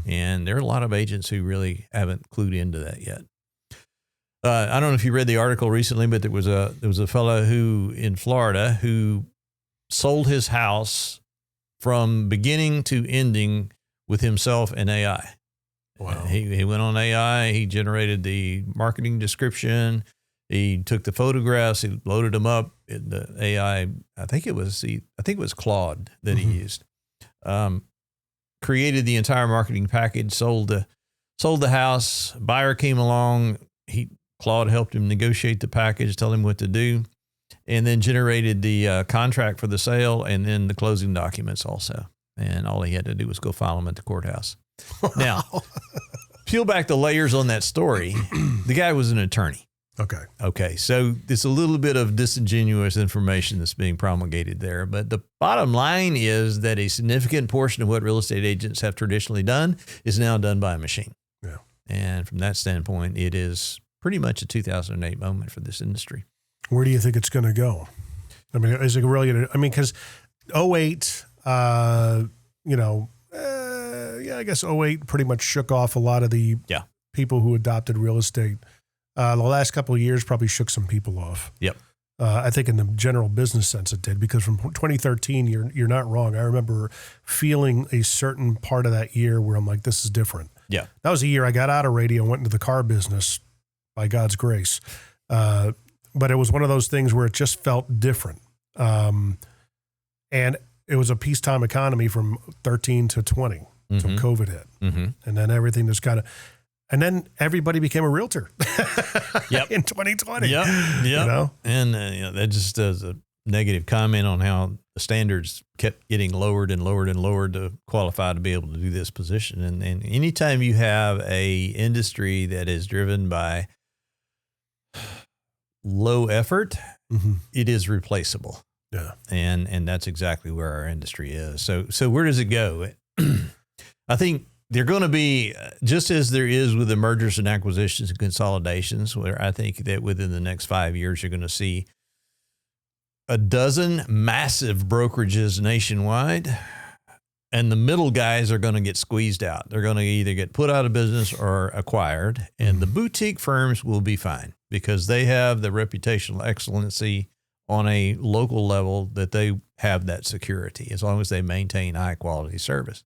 And there are a lot of agents who really haven't clued into that yet. I don't know if you read the article recently, but there was a fellow who in Florida who sold his house from beginning to ending with himself and AI. Wow. He went on AI. He generated the marketing description. He took the photographs. He loaded them up in the AI. I think it was Claude that he used. Created the entire marketing package. Sold the house. Buyer came along. Claude helped him negotiate the package, tell him what to do, and then generated the contract for the sale and then the closing documents also. And all he had to do was go file them at the courthouse. Now, peel back the layers on that story. The guy was an attorney. Okay. So it's a little bit of disingenuous information that's being promulgated there. But the bottom line is that a significant portion of what real estate agents have traditionally done is now done by a machine. Yeah. And from that standpoint, it is pretty much a 2008 moment for this industry. Where do you think it's going to go? I mean, is it really, because 08, I guess 08 pretty much shook off a lot of the people who adopted real estate. The last couple of years probably shook some people off. Yep. I think in the general business sense it did, because from 2013, you're not wrong. I remember feeling a certain part of that year where I'm like, this is different. Yeah. That was the year I got out of radio and went into the car business by God's grace. But it was one of those things where it just felt different. And it was a peacetime economy from 13 to 20 until COVID hit. And then everything just and then everybody became a realtor in 2020. Yep. And that just does a negative comment on how the standards kept getting lowered and lowered and lowered to qualify to be able to do this position. And anytime you have a industry that is driven by low effort, it is replaceable. Yeah. And that's exactly where our industry is. So where does it go? I think they're going to be, just as there is with the mergers and acquisitions and consolidations, where I think that within the next 5 years, you're going to see a dozen massive brokerages nationwide, and the middle guys are going to get squeezed out. They're going to either get put out of business or acquired, and the boutique firms will be fine because they have the reputational excellency on a local level that they have that security as long as they maintain high quality service.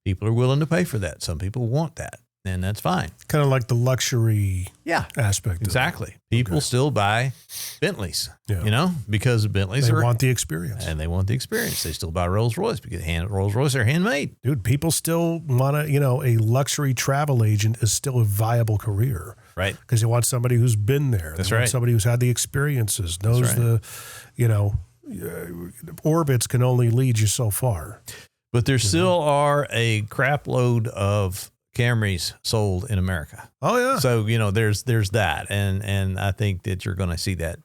People are willing to pay for that. Some people want that, and that's fine. Kind of like the luxury aspect. Exactly. People still buy Bentleys, because Bentleys they want the experience. And they want the experience. They still buy Rolls Royce because Rolls Royce are handmade. Dude, people still want to, a luxury travel agent is still a viable career. Right. Because they want somebody who's been there. That's they want right. Somebody who's had the experiences, knows orbits can only lead you so far. But there still are a crap load of Camrys sold in America. Oh yeah. So, there's that. And I think that you're going to see that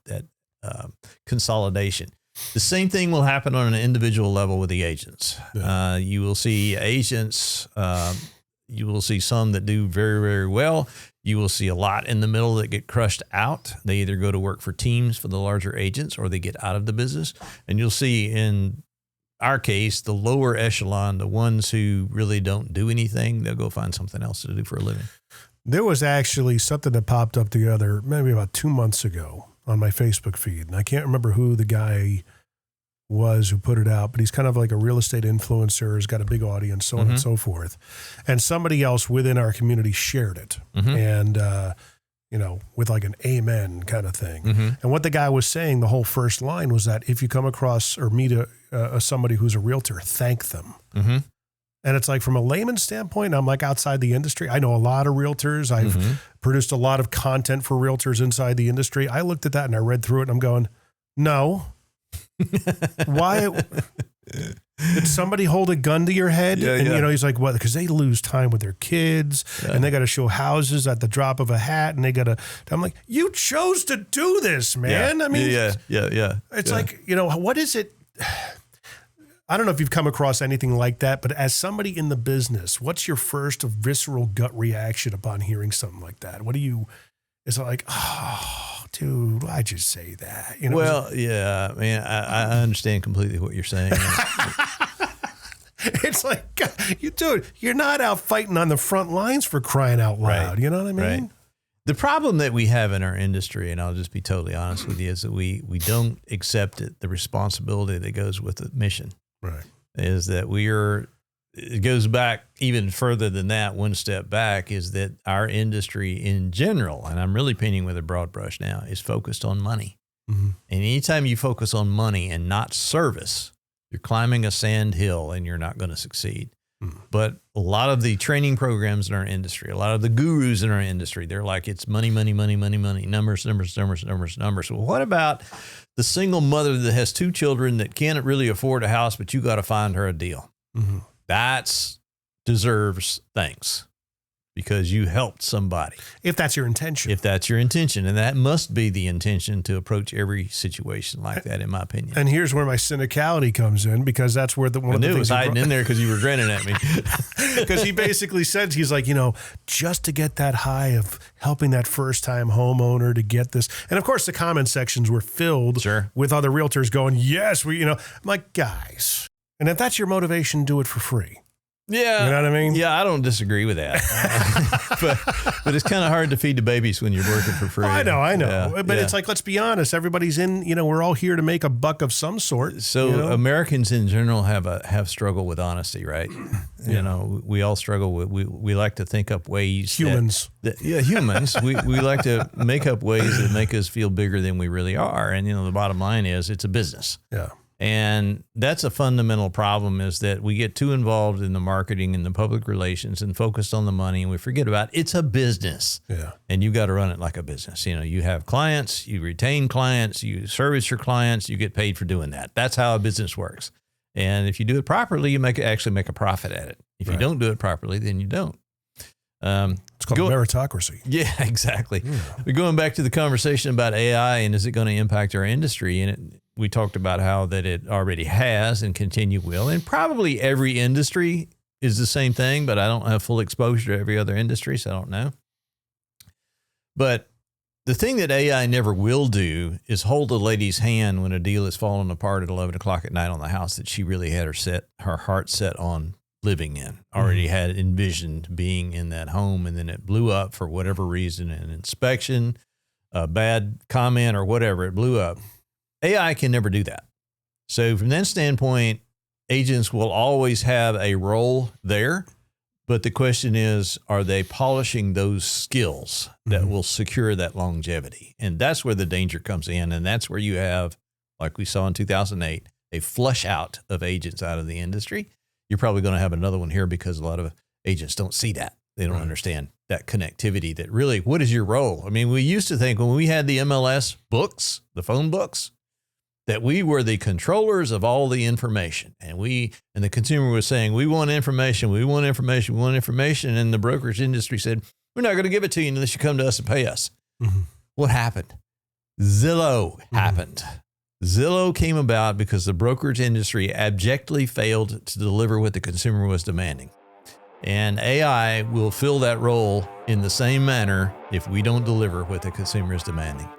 consolidation. The same thing will happen on an individual level with the agents. Yeah. You will see agents, you will see some that do very, very well. You will see a lot in the middle that get crushed out. They either go to work for teams for the larger agents or they get out of the business. And you'll see in our case, the lower echelon, the ones who really don't do anything, they'll go find something else to do for a living. There was actually something that popped up together maybe about 2 months ago on my Facebook feed. And I can't remember who the guy was who put it out, but he's kind of like a real estate influencer, has got a big audience, so on and so forth. And somebody else within our community shared it. And, with like an amen kind of thing. And what the guy was saying, the whole first line was that if you come across or meet somebody who's a realtor, thank them. And it's like, from a layman's standpoint, I'm like outside the industry. I know a lot of realtors. I've produced a lot of content for realtors inside the industry. I looked at that and I read through it and I'm going, no. Why? Did somebody hold a gun to your head? He's like, what? Because they lose time with their kids and they got to show houses at the drop of a hat. And I'm like, you chose to do this, man. I mean, it's like, what is it? I don't know if you've come across anything like that, but as somebody in the business, what's your first visceral gut reaction upon hearing something like that? Is it like, oh, dude, why'd you say that? Well, yeah, man, I understand completely what you're saying. It's like, you're not out fighting on the front lines for crying out loud. Right. You know what I mean? Right. The problem that we have in our industry, and I'll just be totally honest with you, is that we don't accept the responsibility that goes with the mission. Right. Is that it goes back even further than that, one step back, is that our industry in general, and I'm really painting with a broad brush now, is focused on money. Mm-hmm. And anytime you focus on money and not service, you're climbing a sand hill and you're not going to succeed. Mm-hmm. But a lot of the training programs in our industry, a lot of the gurus in our industry, they're like, it's money, money, money, money, money, numbers, numbers, numbers, numbers, numbers. Well, what about the single mother that has 2 children that can't really afford a house, but you got to find her a deal? Mm-hmm. That's deserves thanks because you helped somebody. If that's your intention. If that's your intention. And that must be the intention to approach every situation like that, in my opinion. And here's where my cynicality comes in, because that's where one of the things was hiding in there because you were grinning at me. Because he basically said, he's like, just to get that high of helping that first-time homeowner to get this. And, of course, the comment sections were filled with other realtors going, yes, I'm like, guys. And if that's your motivation, do it for free. Yeah. You know what I mean? Yeah, I don't disagree with that. but it's kind of hard to feed the babies when you're working for free. I know. Yeah, but it's like, let's be honest. Everybody's we're all here to make a buck of some sort. So Americans in general have struggled with honesty, right? Yeah. We all struggle with, we like to think up ways. Humans. Humans. we like to make up ways that make us feel bigger than we really are. And, the bottom line is it's a business. Yeah. And that's a fundamental problem, is that we get too involved in the marketing and the public relations and focused on the money, and we forget about it's a business. Yeah. And you got to run it like a business. You have clients, you retain clients, you service your clients, you get paid for doing that. That's how a business works. And if you do it properly, you actually make a profit at it. If you don't do it properly, then you don't. It's called meritocracy. Yeah, exactly. Yeah. We're going back to the conversation about AI and is it going to impact our industry? And we talked about how that it already has and continue will. And probably every industry is the same thing, but I don't have full exposure to every other industry, so I don't know. But the thing that AI never will do is hold a lady's hand when a deal is falling apart at 11 o'clock at night on the house that she really had her heart set on living in, already had envisioned being in that home, and then it blew up for whatever reason, an inspection, a bad comment or whatever, it blew up. AI can never do that. So from that standpoint, agents will always have a role there, but the question is, are they polishing those skills that will secure that longevity? And that's where the danger comes in, and that's where you have, like we saw in 2008, a flush out of agents out of the industry. You're probably going to have another one here because a lot of agents don't see that. They don't understand that connectivity, that really, what is your role? I mean, we used to think when we had the MLS books, the phone books, that we were the controllers of all the information. And the consumer was saying, we want information, we want information, we want information. And the brokerage industry said, we're not going to give it to you unless you come to us and pay us. Mm-hmm. What happened? Zillow happened. Zillow came about because the brokerage industry abjectly failed to deliver what the consumer was demanding. And AI will fill that role in the same manner if we don't deliver what the consumer is demanding.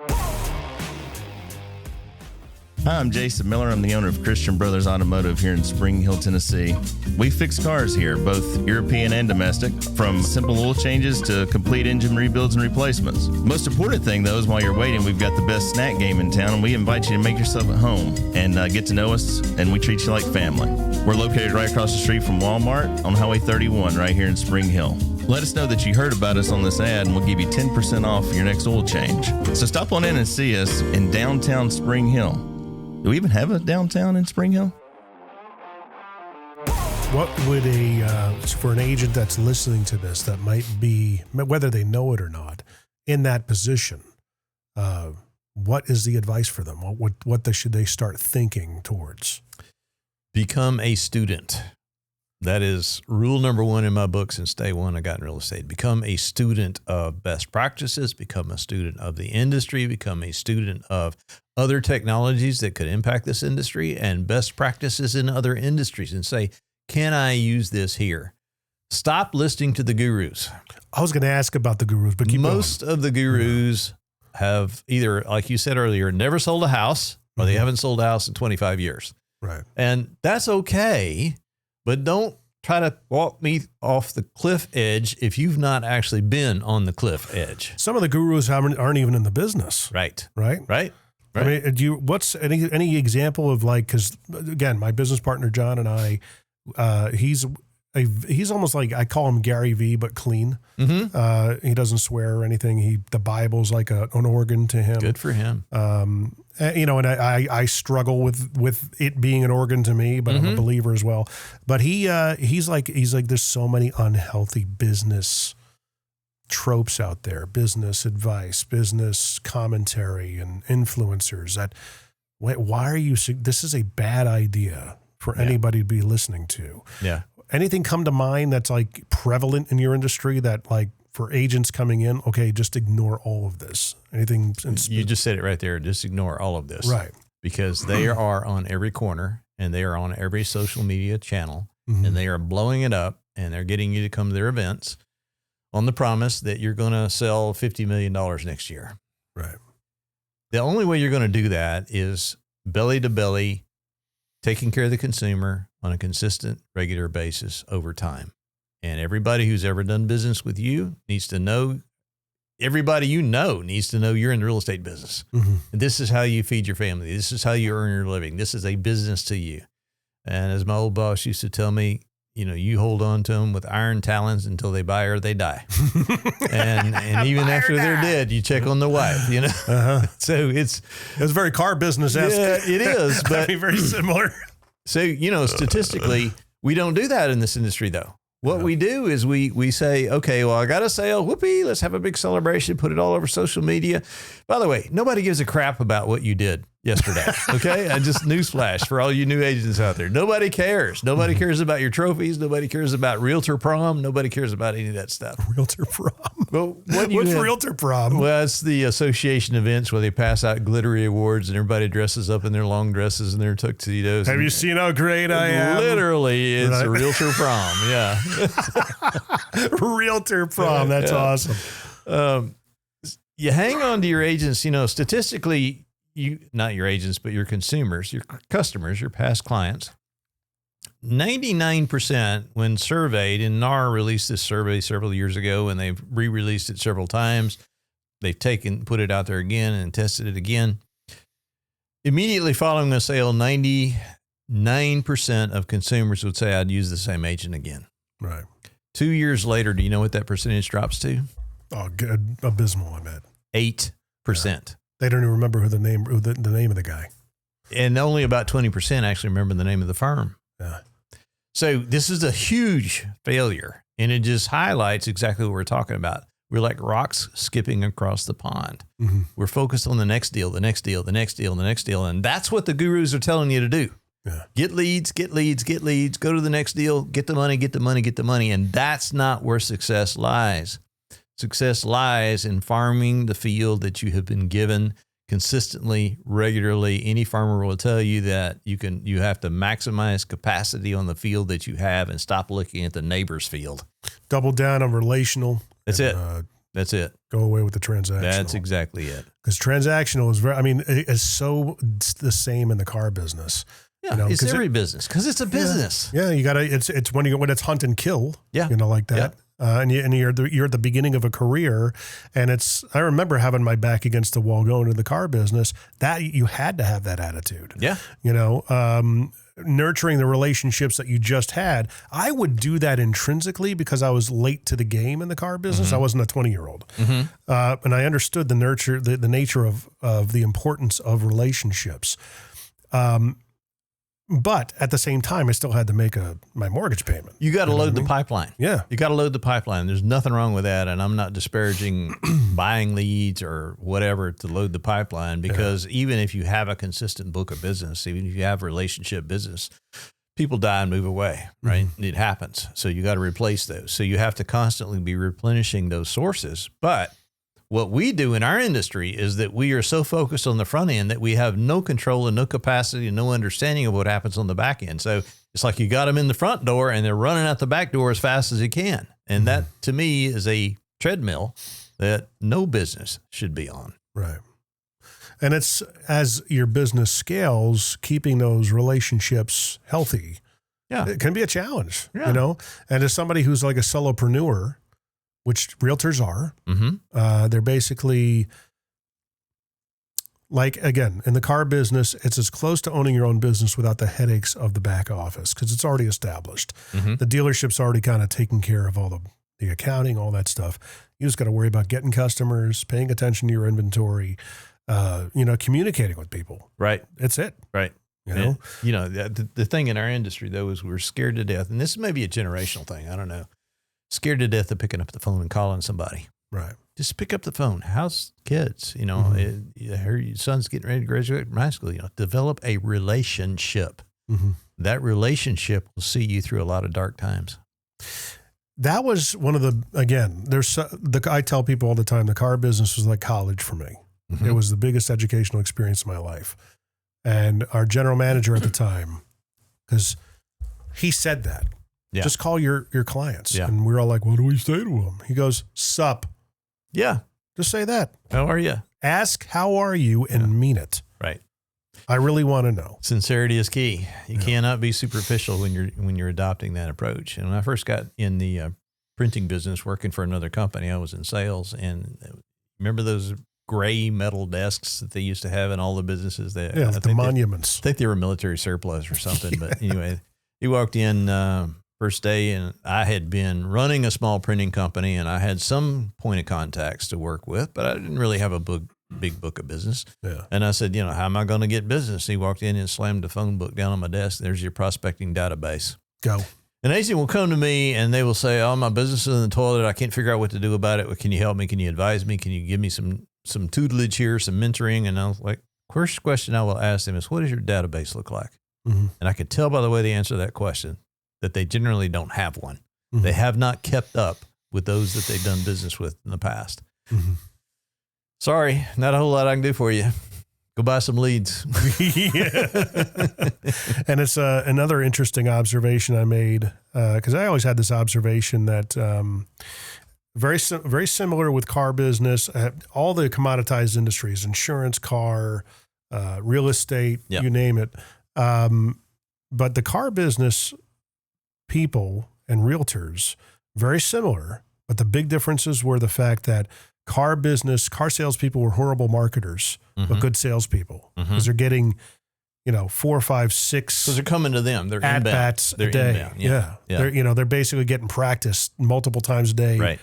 Hi, I'm Jason Miller. I'm the owner of Christian Brothers Automotive here in Spring Hill, Tennessee. We fix cars here, both European and domestic, from simple oil changes to complete engine rebuilds and replacements. Most important thing, though, is while you're waiting, we've got the best snack game in town, and we invite you to make yourself at home and get to know us, and we treat you like family. We're located right across the street from Walmart on Highway 31 right here in Spring Hill. Let us know that you heard about us on this ad, and we'll give you 10% off your next oil change. So stop on in and see us in downtown Spring Hill. Do we even have a downtown in Spring Hill? What would for an agent that's listening to this that might be, whether they know it or not, in that position, what is the advice for them? What should they start thinking towards? Become a student. That is rule number one in my book since day one I got in real estate. Become a student of best practices, become a student of the industry, become a student of other technologies that could impact this industry and best practices in other industries, and say, can I use this here? Stop listening to the gurus. I was going to ask about the gurus, but keep Most going. of the gurus have either, like you said earlier, never sold a house, or they haven't sold a house in 25 years. Right. And that's okay. But don't try to walk me off the cliff edge if you've not actually been on the cliff edge. Some of the gurus aren't even in the business. Right. I mean, what's any example of, like, because again, my business partner, John, and I, he's he's almost like, I call him Gary V, but clean. He doesn't swear or anything. The Bible's like an organ to him. Good for him. You know, and I struggle with it being an organ to me, but I'm a believer as well. But he's like, there's so many unhealthy business tropes out there, business advice, business commentary, and influencers that, why are you, this is a bad idea for anybody to be listening to. Yeah. Anything come to mind that's like prevalent in your industry that like for agents coming in, okay, just ignore all of this. Anything? You just said it right there. Just ignore all of this. Right. Because they are on every corner and they are on every social media channel and they are blowing it up and they're getting you to come to their events on the promise that you're going to sell $50 million next year. Right. The only way you're going to do that is belly to belly, taking care of the consumer on a consistent, regular basis over time. And everybody who's ever done business with you needs to know, everybody you know needs to know you're in the real estate business. And this is how you feed your family. This is how you earn your living. This is a business to you. And as my old boss used to tell me, you know, you hold on to them with iron talons until they buy or they die. and even after they're dead, you check on the wife, you know? So it's very car business-esque. Yeah, it is. But very similar. So, you know, statistically, we don't do that in this industry, though. What we do is we say, okay, well, I got a sale. Whoopee, let's have a big celebration, put it all over social media. By the way, nobody gives a crap about what you did yesterday. Okay. I just newsflash for all you new agents out there. Nobody cares. Nobody cares about your trophies. Nobody cares about Realtor Prom. Nobody cares about any of that stuff. Realtor Prom. Well, what's Realtor Prom? Well, it's the association events where they pass out glittery awards and everybody dresses up in their long dresses and their tuxedos. Have you seen how great I am? Literally, it's a Realtor Prom. Yeah. Realtor Prom. That's awesome. You hang on to your agents, you know, statistically, not your agents, but your consumers, your customers, your past clients. 99% when surveyed, and NAR released this survey several years ago and they've re-released it several times. They've put it out there again and tested it again. Immediately following a sale, 99% of consumers would say, I'd use the same agent again. Right. 2 years later, do you know what that percentage drops to? Oh, good. Abysmal, I bet. 8%. Yeah. They don't even remember the name of the guy. And only about 20% actually remember the name of the firm. Yeah. So this is a huge failure, and it just highlights exactly what we're talking about. We're like rocks skipping across the pond. We're focused on the next deal, the next deal, the next deal, the next deal. And that's what the gurus are telling you to do. Yeah. Get leads, get leads, get leads, go to the next deal, get the money, get the money, get the money. And that's not where success lies. Success lies in farming the field that you have been given consistently, regularly. Any farmer will tell you that you have to maximize capacity on the field that you have and stop looking at the neighbor's field. Double down on relational. That's it. That's it. Go away with the transactional. That's exactly it. Because transactional is it's so the same in the car business. Yeah, you know, it's every business because it's a business. Yeah, you gotta. It's when it's hunt and kill. Yeah, you know, like that. Yeah. And you're at the beginning of a career, and I remember having my back against the wall going to the car business. That you had to have that attitude. Yeah, you know, nurturing the relationships that you just had. I would do that intrinsically because I was late to the game in the car business. I wasn't a 20-year-old, and I understood the nature of the importance of relationships. But at the same time, I still had to make my mortgage payment. You got to load the pipeline. Yeah. You got to load the pipeline. There's nothing wrong with that. And I'm not disparaging buying leads or whatever to load the pipeline because even if you have a consistent book of business, even if you have relationship business, people die and move away, right? It happens. So you got to replace those. So you have to constantly be replenishing those sources. But what we do in our industry is that we are so focused on the front end that we have no control and no capacity and no understanding of what happens on the back end. So it's like you got them in the front door and they're running out the back door as fast as you can. And that to me is a treadmill that no business should be on. Right. And it's as your business scales, keeping those relationships healthy. Yeah. It can be a challenge, you know, and as somebody who's like a solopreneur, which realtors are, they're basically Like, again, in the car business, it's as close to owning your own business without the headaches of the back office because it's already established. Mm-hmm. The dealership's already kind of taking care of all the accounting, all that stuff. You just got to worry about getting customers, paying attention to your inventory, communicating with people. Right. That's it. Right. The thing in our industry, though, is we're scared to death. And this may be a generational thing. I don't know. Scared to death of picking up the phone and calling somebody. Right. Just pick up the phone. How's kids? Your son's getting ready to graduate from high school. Develop a relationship. Mm-hmm. That relationship will see you through a lot of dark times. That was one of I tell people all the time, the car business was like college for me. Mm-hmm. It was the biggest educational experience of my life. And our general manager at the time, because he said that, just call your clients. Yeah. And we're all like, what do we say to them? He goes, sup. Yeah. Just say that. How are you? Ask, how are you, and mean it. Right. I really want to know. Sincerity is key. You cannot be superficial when you're adopting that approach. And when I first got in the printing business, working for another company, I was in sales. And remember those gray metal desks that they used to have in all the businesses? The monuments. I think they were military surplus or something. But anyway, he walked in first day, and I had been running a small printing company, and I had some point of contacts to work with, but I didn't really have a big book of business. Yeah. And I said, how am I going to get business? He walked in and slammed the phone book down on my desk. There's your prospecting database. Go. An agent will come to me and they will say, oh, my business is in the toilet. I can't figure out what to do about it. Can you help me? Can you advise me? Can you give me some tutelage here, some mentoring? And I was like, first question I will ask them is, what does your database look like? Mm-hmm. And I could tell by the way they answer that question that they generally don't have one. Mm-hmm. They have not kept up with those that they've done business with in the past. Mm-hmm. Sorry, not a whole lot I can do for you. Go buy some leads. And it's another interesting observation I made, because I always had this observation that very similar with car business, all the commoditized industries, insurance, car, real estate, you name it. But the car business people and realtors, very similar, but the big differences were the fact that car salespeople were horrible marketers, but good salespeople, because they're getting, 4, 5, 6. Because they're coming to them. They're at bats a day. Inbound. Yeah. They're basically getting practice multiple times a day, right?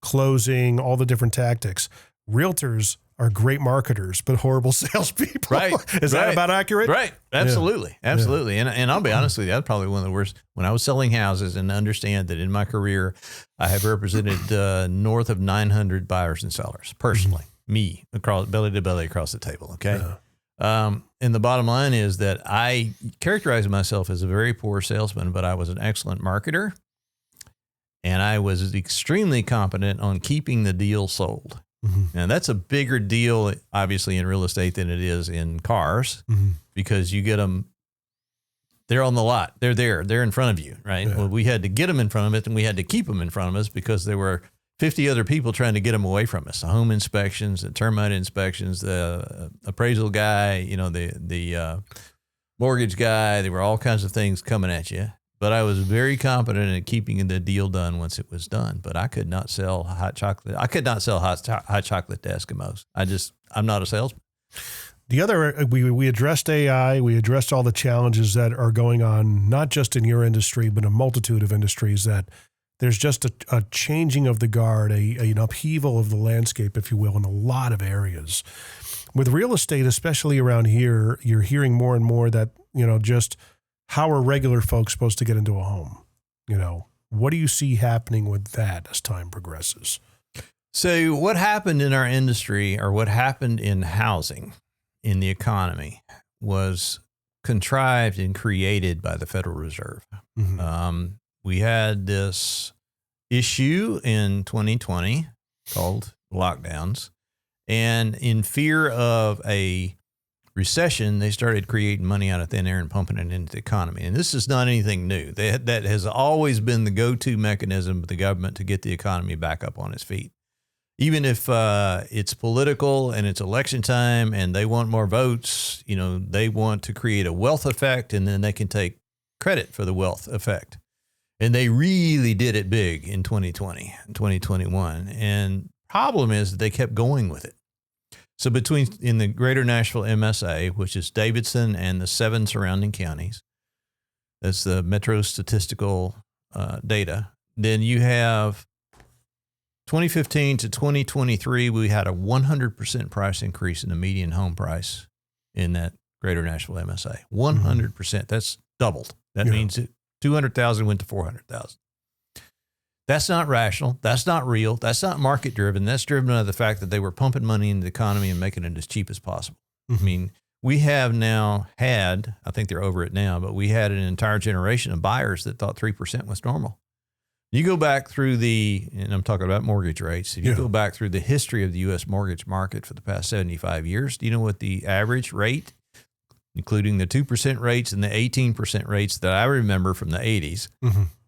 Closing, all the different tactics. Realtors are great marketers, but horrible salespeople. Right. Is that about accurate? Right. Absolutely. Yeah. Absolutely. Yeah. And I'll be honest with you, that's probably one of the worst. When I was selling houses, and understand that in my career, I have represented north of 900 buyers and sellers personally, me, across belly to belly across the table. Okay. Yeah. And the bottom line is that I characterized myself as a very poor salesman, but I was an excellent marketer. And I was extremely competent on keeping the deal sold. Mm-hmm. Now, that's a bigger deal, obviously, in real estate than it is in cars, because you get them, they're on the lot. They're there. They're in front of you, right? Yeah. Well, we had to get them in front of it, and we had to keep them in front of us because there were 50 other people trying to get them away from us. The home inspections, the termite inspections, the appraisal guy, the mortgage guy. There were all kinds of things coming at you. But I was very competent at keeping the deal done once it was done. But I could not sell hot chocolate. I could not sell hot chocolate to Eskimos. I'm not a salesman. The other, we addressed AI. We addressed all the challenges that are going on, not just in your industry, but a multitude of industries, that there's just a changing of the guard, an upheaval of the landscape, if you will, in a lot of areas. With real estate, especially around here, you're hearing more and more that, just how are regular folks supposed to get into a home? What do you see happening with that as time progresses? So what happened in our industry, or what happened in housing, in the economy, was contrived and created by the Federal Reserve. Mm-hmm. We had this issue in 2020 called lockdowns, and in fear of a recession, they started creating money out of thin air and pumping it into the economy. And this is not anything new. That has always been the go-to mechanism of the government to get the economy back up on its feet. Even if it's political and it's election time and they want more votes, they want to create a wealth effect, and then they can take credit for the wealth effect. And they really did it big in 2020 and 2021. And problem is that they kept going with it. So in the greater Nashville MSA, which is Davidson and the 7 surrounding counties, that's the Metro statistical data. Then you have 2015 to 2023, we had a 100% price increase in the median home price in that greater Nashville MSA. 100%. That's doubled. That means 200,000 went to 400,000. That's not rational. That's not real. That's not market driven. That's driven by the fact that they were pumping money into the economy and making it as cheap as possible. I mean, we have now had, I think they're over it now, but we had an entire generation of buyers that thought 3% was normal. You go back through and I'm talking about mortgage rates. If you go back through the history of the U.S. mortgage market for the past 75 years, do you know what the average rate, including the 2% rates and the 18% rates that I remember from the 80s,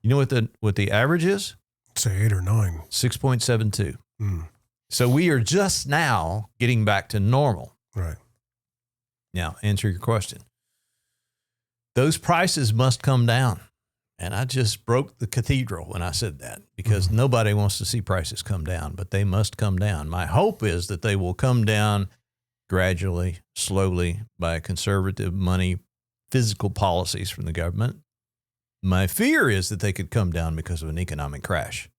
you know what the average is? Say 8 or 9. 6.72. So we are just now getting back to normal. Right. Now, answer your question. Those prices must come down. And I just broke the cathedral when I said that, because nobody wants to see prices come down, but they must come down. My hope is that they will come down gradually, slowly, by conservative money, physical policies from the government. My fear is that they could come down because of an economic crash.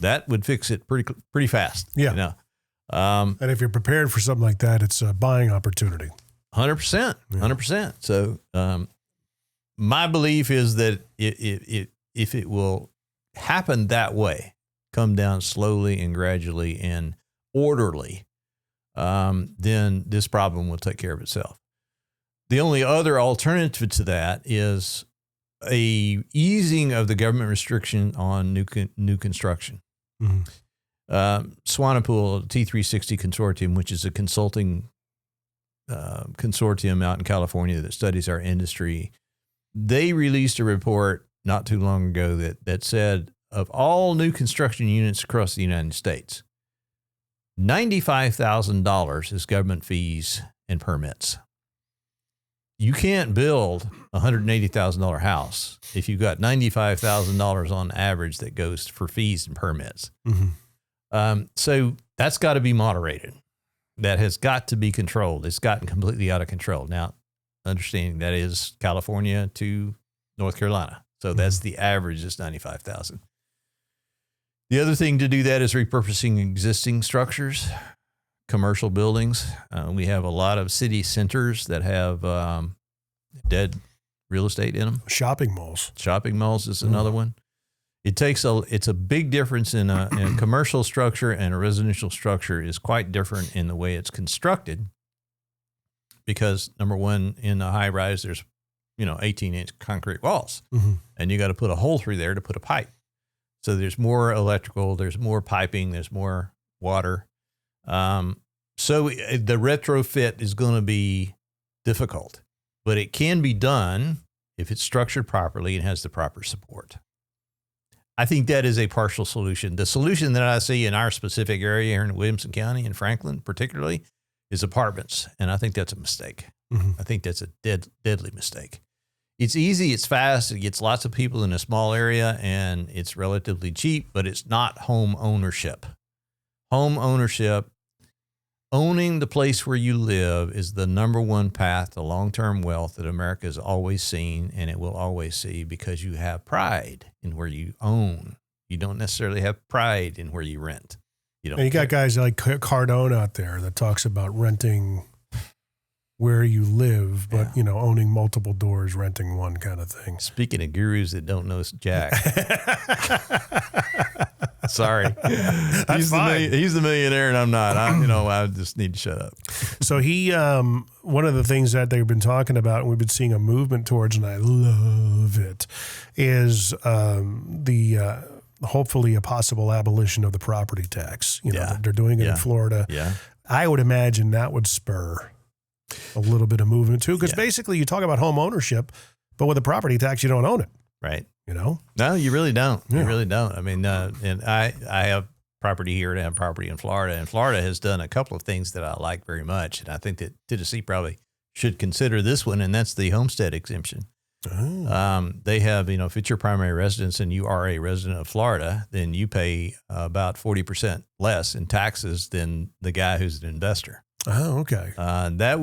That would fix it pretty fast. Yeah. You know? And if you're prepared for something like that, it's a buying opportunity. 100%. 100%. So, my belief is that if it will happen that way, come down slowly and gradually and orderly, then this problem will take care of itself. The only other alternative to that is a easing of the government restriction on new construction. Swanepoel T360 Consortium, which is a consulting consortium out in California that studies our industry, they released a report not too long ago that said of all new construction units across the United States, $95,000 is government fees and permits. You can't build a $180,000 house if you've got $95,000 on average that goes for fees and permits. So that's got to be moderated. That has got to be controlled. It's gotten completely out of control. Now, understanding that is California to North Carolina. So that's the average is 95,000. The other thing to do that is repurposing existing structures, commercial buildings. We have a lot of city centers that have dead real estate in them. Shopping malls. Shopping malls is another one. It's a big difference in a commercial structure, and a residential structure is quite different in the way it's constructed. Because number one, in the high rise, there's 18-inch concrete walls, and you got to put a hole through there to put a pipe. So there's more electrical, there's more piping, there's more water. So the retrofit is going to be difficult, but it can be done if it's structured properly and has the proper support. I think that is a partial solution. The solution that I see in our specific area here in Williamson County and Franklin particularly is apartments. And I think that's a mistake. I think that's a deadly mistake. It's easy, it's fast, it gets lots of people in a small area, and it's relatively cheap, but it's not home ownership. Home ownership, owning the place where you live, is the number one path to long-term wealth that America has always seen, and it will always see, because you have pride in where you own. You don't necessarily have pride in where you rent. And you got guys like Cardone out there that talks about renting where you live, but owning multiple doors, renting one kind of thing. Speaking of gurus that don't know jack. Sorry. He's the millionaire and I'm not. I just need to shut up. So he, one of the things that they've been talking about and we've been seeing a movement towards, and I love it, is hopefully a possible abolition of the property tax. They're doing it in Florida. Yeah. I would imagine that would spur a little bit of movement too, because basically you talk about home ownership, but with a property tax, you don't own it. Right. No, you really don't. You really don't. I mean, and I have property here and I have property in Florida, and Florida has done a couple of things that I like very much. And I think that Tennessee probably should consider this one, and that's the homestead exemption. They have, if it's your primary residence and you are a resident of Florida, then you pay about 40% less in taxes than the guy who's an investor. Oh, okay. That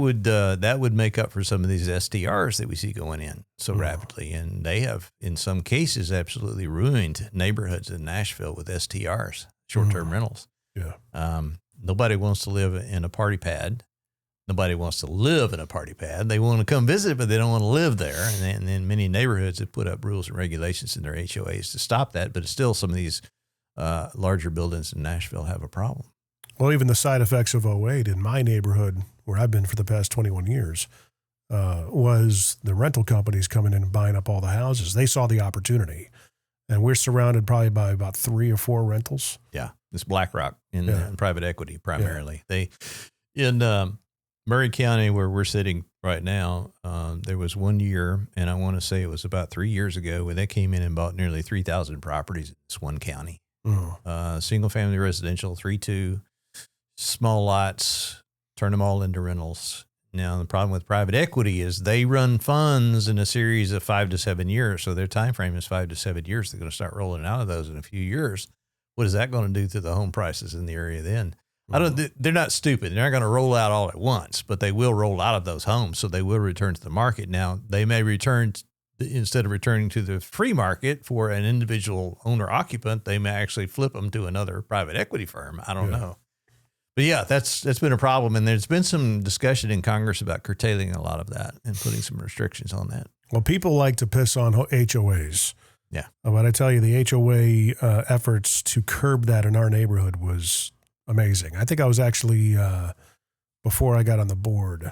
would make up for some of these STRs that we see going in so rapidly, and they have, in some cases, absolutely ruined neighborhoods in Nashville with STRs, short-term rentals. Yeah. Nobody wants to live in a party pad. Nobody wants to live in a party pad. They want to come visit, but they don't want to live there. And then many neighborhoods have put up rules and regulations in their HOAs to stop that, but still some of these larger buildings in Nashville have a problem. Well, even the side effects of 2008 in my neighborhood, where I've been for the past 21 years, was the rental companies coming in and buying up all the houses. They saw the opportunity. And we're surrounded probably by about 3 or 4 rentals. Yeah, it's BlackRock in private equity primarily. They in Murray County, where we're sitting right now, there was one year, and I want to say it was about 3 years ago, when they came in and bought nearly 3,000 properties in this one county. Single-family residential, 3-2, small lots, turn them all into rentals. Now, the problem with private equity is they run funds in a series of 5 to 7 years. So their time frame is 5 to 7 years. They're going to start rolling out of those in a few years. What is that going to do to the home prices in the area then? They're not stupid. They're not going to roll out all at once, but they will roll out of those homes. So they will return to the market. Now, they may return, instead of returning to the free market for an individual owner occupant, they may actually flip them to another private equity firm. I don't know. But yeah, that's been a problem, and there's been some discussion in Congress about curtailing a lot of that and putting some restrictions on that. Well, people like to piss on HOAs. Yeah. But I tell you, the HOA efforts to curb that in our neighborhood was amazing. I think I was actually, before I got on the board,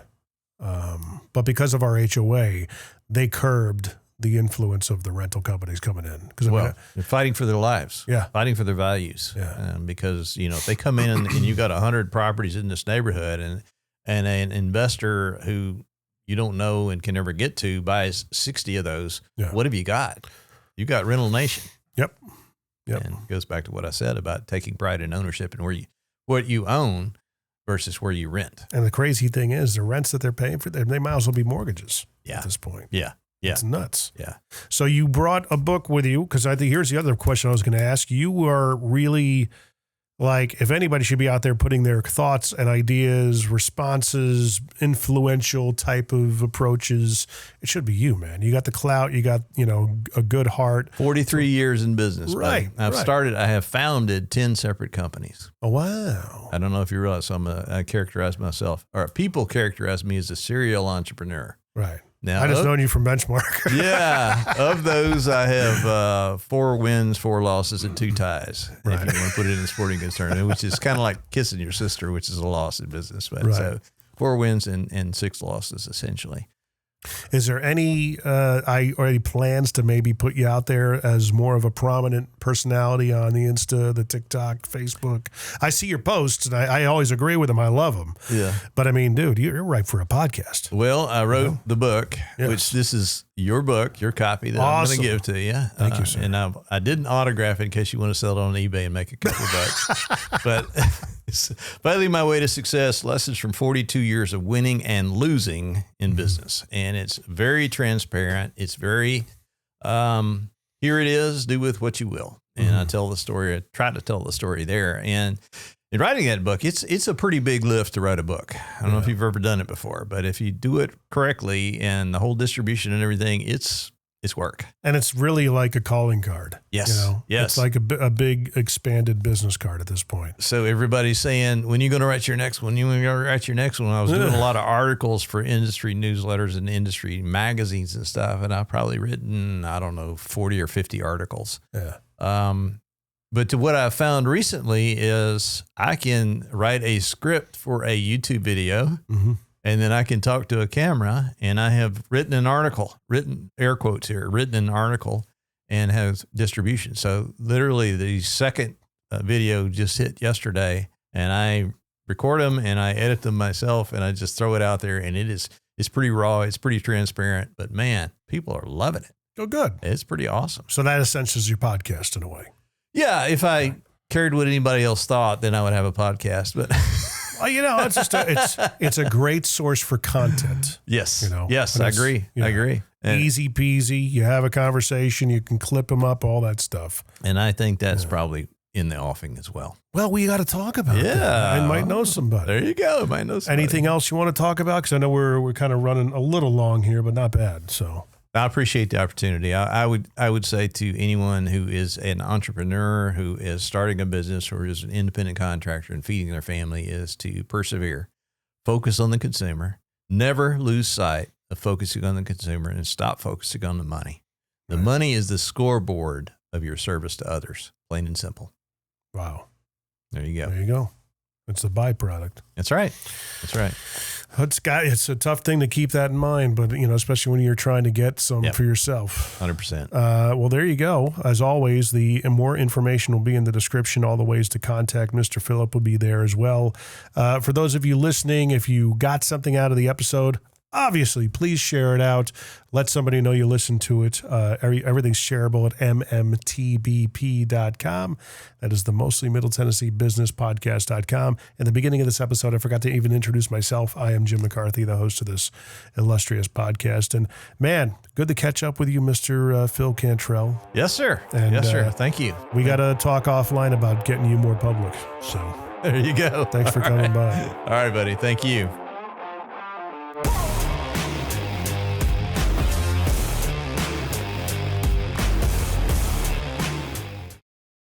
but because of our HOA, they curbed the influence of the rental companies coming in. Well, they're fighting for their lives. Yeah. Fighting for their values. Yeah. Because, if they come in and you got 100 properties in this neighborhood and an investor who you don't know and can never get to buys 60 of those, what have you got? You got Rental Nation. Yep. And it goes back to what I said about taking pride in ownership and what you own versus where you rent. And the crazy thing is the rents that they're paying for, they might as well be mortgages at this point. Yeah. It's nuts. Yeah. So you brought a book with you, because I think here's the other question I was going to ask. You are really, like, if anybody should be out there putting their thoughts and ideas, responses, influential type of approaches, it should be you, man. You got the clout. You got, a good heart. 43 years in business. Right. I have founded 10 separate companies. Oh, wow. I don't know if you realize I characterize myself, or people characterize me as a serial entrepreneur. Right. Now, I just known you from Benchmark. Yeah. Of those, I have 4 wins, 4 losses, and 2 ties. Right. If you want to put it in a sporting concern, which is kind of like kissing your sister, which is a loss in business. But so 4 wins and 6 losses, essentially. Is there any plans to maybe put you out there as more of a prominent personality on the Insta, the TikTok, Facebook? I see your posts, and I always agree with them. I love them. Yeah. But, I mean, dude, you're ripe for a podcast. Well, I wrote the book, which this is your book, your copy that I'm going to give to you. Thank you, sir. And I didn't autograph it in case you want to sell it on eBay and make a couple bucks. But it's Finally My Way to Success, Lessons from 42 Years of Winning and Losing in Business. And it's very transparent. It's very, here it is, do with what you will. And I tell the story, I try to tell the story there. And in writing that book, it's a pretty big lift to write a book. I don't know if you've ever done it before, but if you do it correctly and the whole distribution and everything, it's work. And it's really like a calling card. Yes. Yes. It's like a big expanded business card at this point. So everybody's saying, when are you going to write your next one? You want to write your next one? I was doing a lot of articles for industry newsletters and industry magazines and stuff. And I've probably written, 40 or 50 articles. Yeah. But to what I found recently is I can write a script for a YouTube video, and then I can talk to a camera, and I have written an article, written air quotes here, written an article, and has distribution. So literally the second video just hit yesterday, and I record them and I edit them myself, and I just throw it out there, and it's pretty raw, it's pretty transparent, but man, people are loving it. Oh, good. It's pretty awesome. So that essentially is your podcast in a way. Yeah, if I cared what anybody else thought, then I would have a podcast. But well, it's just it's a great source for content. Yes, yes, I agree. I agree. And easy peasy. You have a conversation, you can clip them up, all that stuff. And I think that's probably in the offing as well. Well, we got to talk about that. I might know somebody. There you go. I might know somebody. Anything else you want to talk about? Because I know we're kind of running a little long here, but not bad. So I appreciate the opportunity. I would say to anyone who is an entrepreneur, who is starting a business or is an independent contractor and feeding their family, is to persevere, focus on the consumer, never lose sight of focusing on the consumer, and stop focusing on the money. The money is the scoreboard of your service to others, plain and simple. Wow. There you go. There you go. It's a byproduct. That's right. That's right. It's a tough thing to keep that in mind, but especially when you're trying to get some for yourself. 100%. Well, there you go. As always, the more information will be in the description. All the ways to contact Mr. Phillip will be there as well. For those of you listening, if you got something out of the episode, obviously, please share it out. Let somebody know you listen to it. Everything's shareable at mmtbp.com. That is the Mostly Middle Tennessee Business Podcast.com. In the beginning of this episode, I forgot to even introduce myself. I am Jim McCarthy, the host of this illustrious podcast. And man, good to catch up with you, Mr. Phil Cantrell. Yes, sir. And, yes, sir. Thank you. We got to talk offline about getting you more public. So there you go. Thanks for coming by. All right, buddy. Thank you.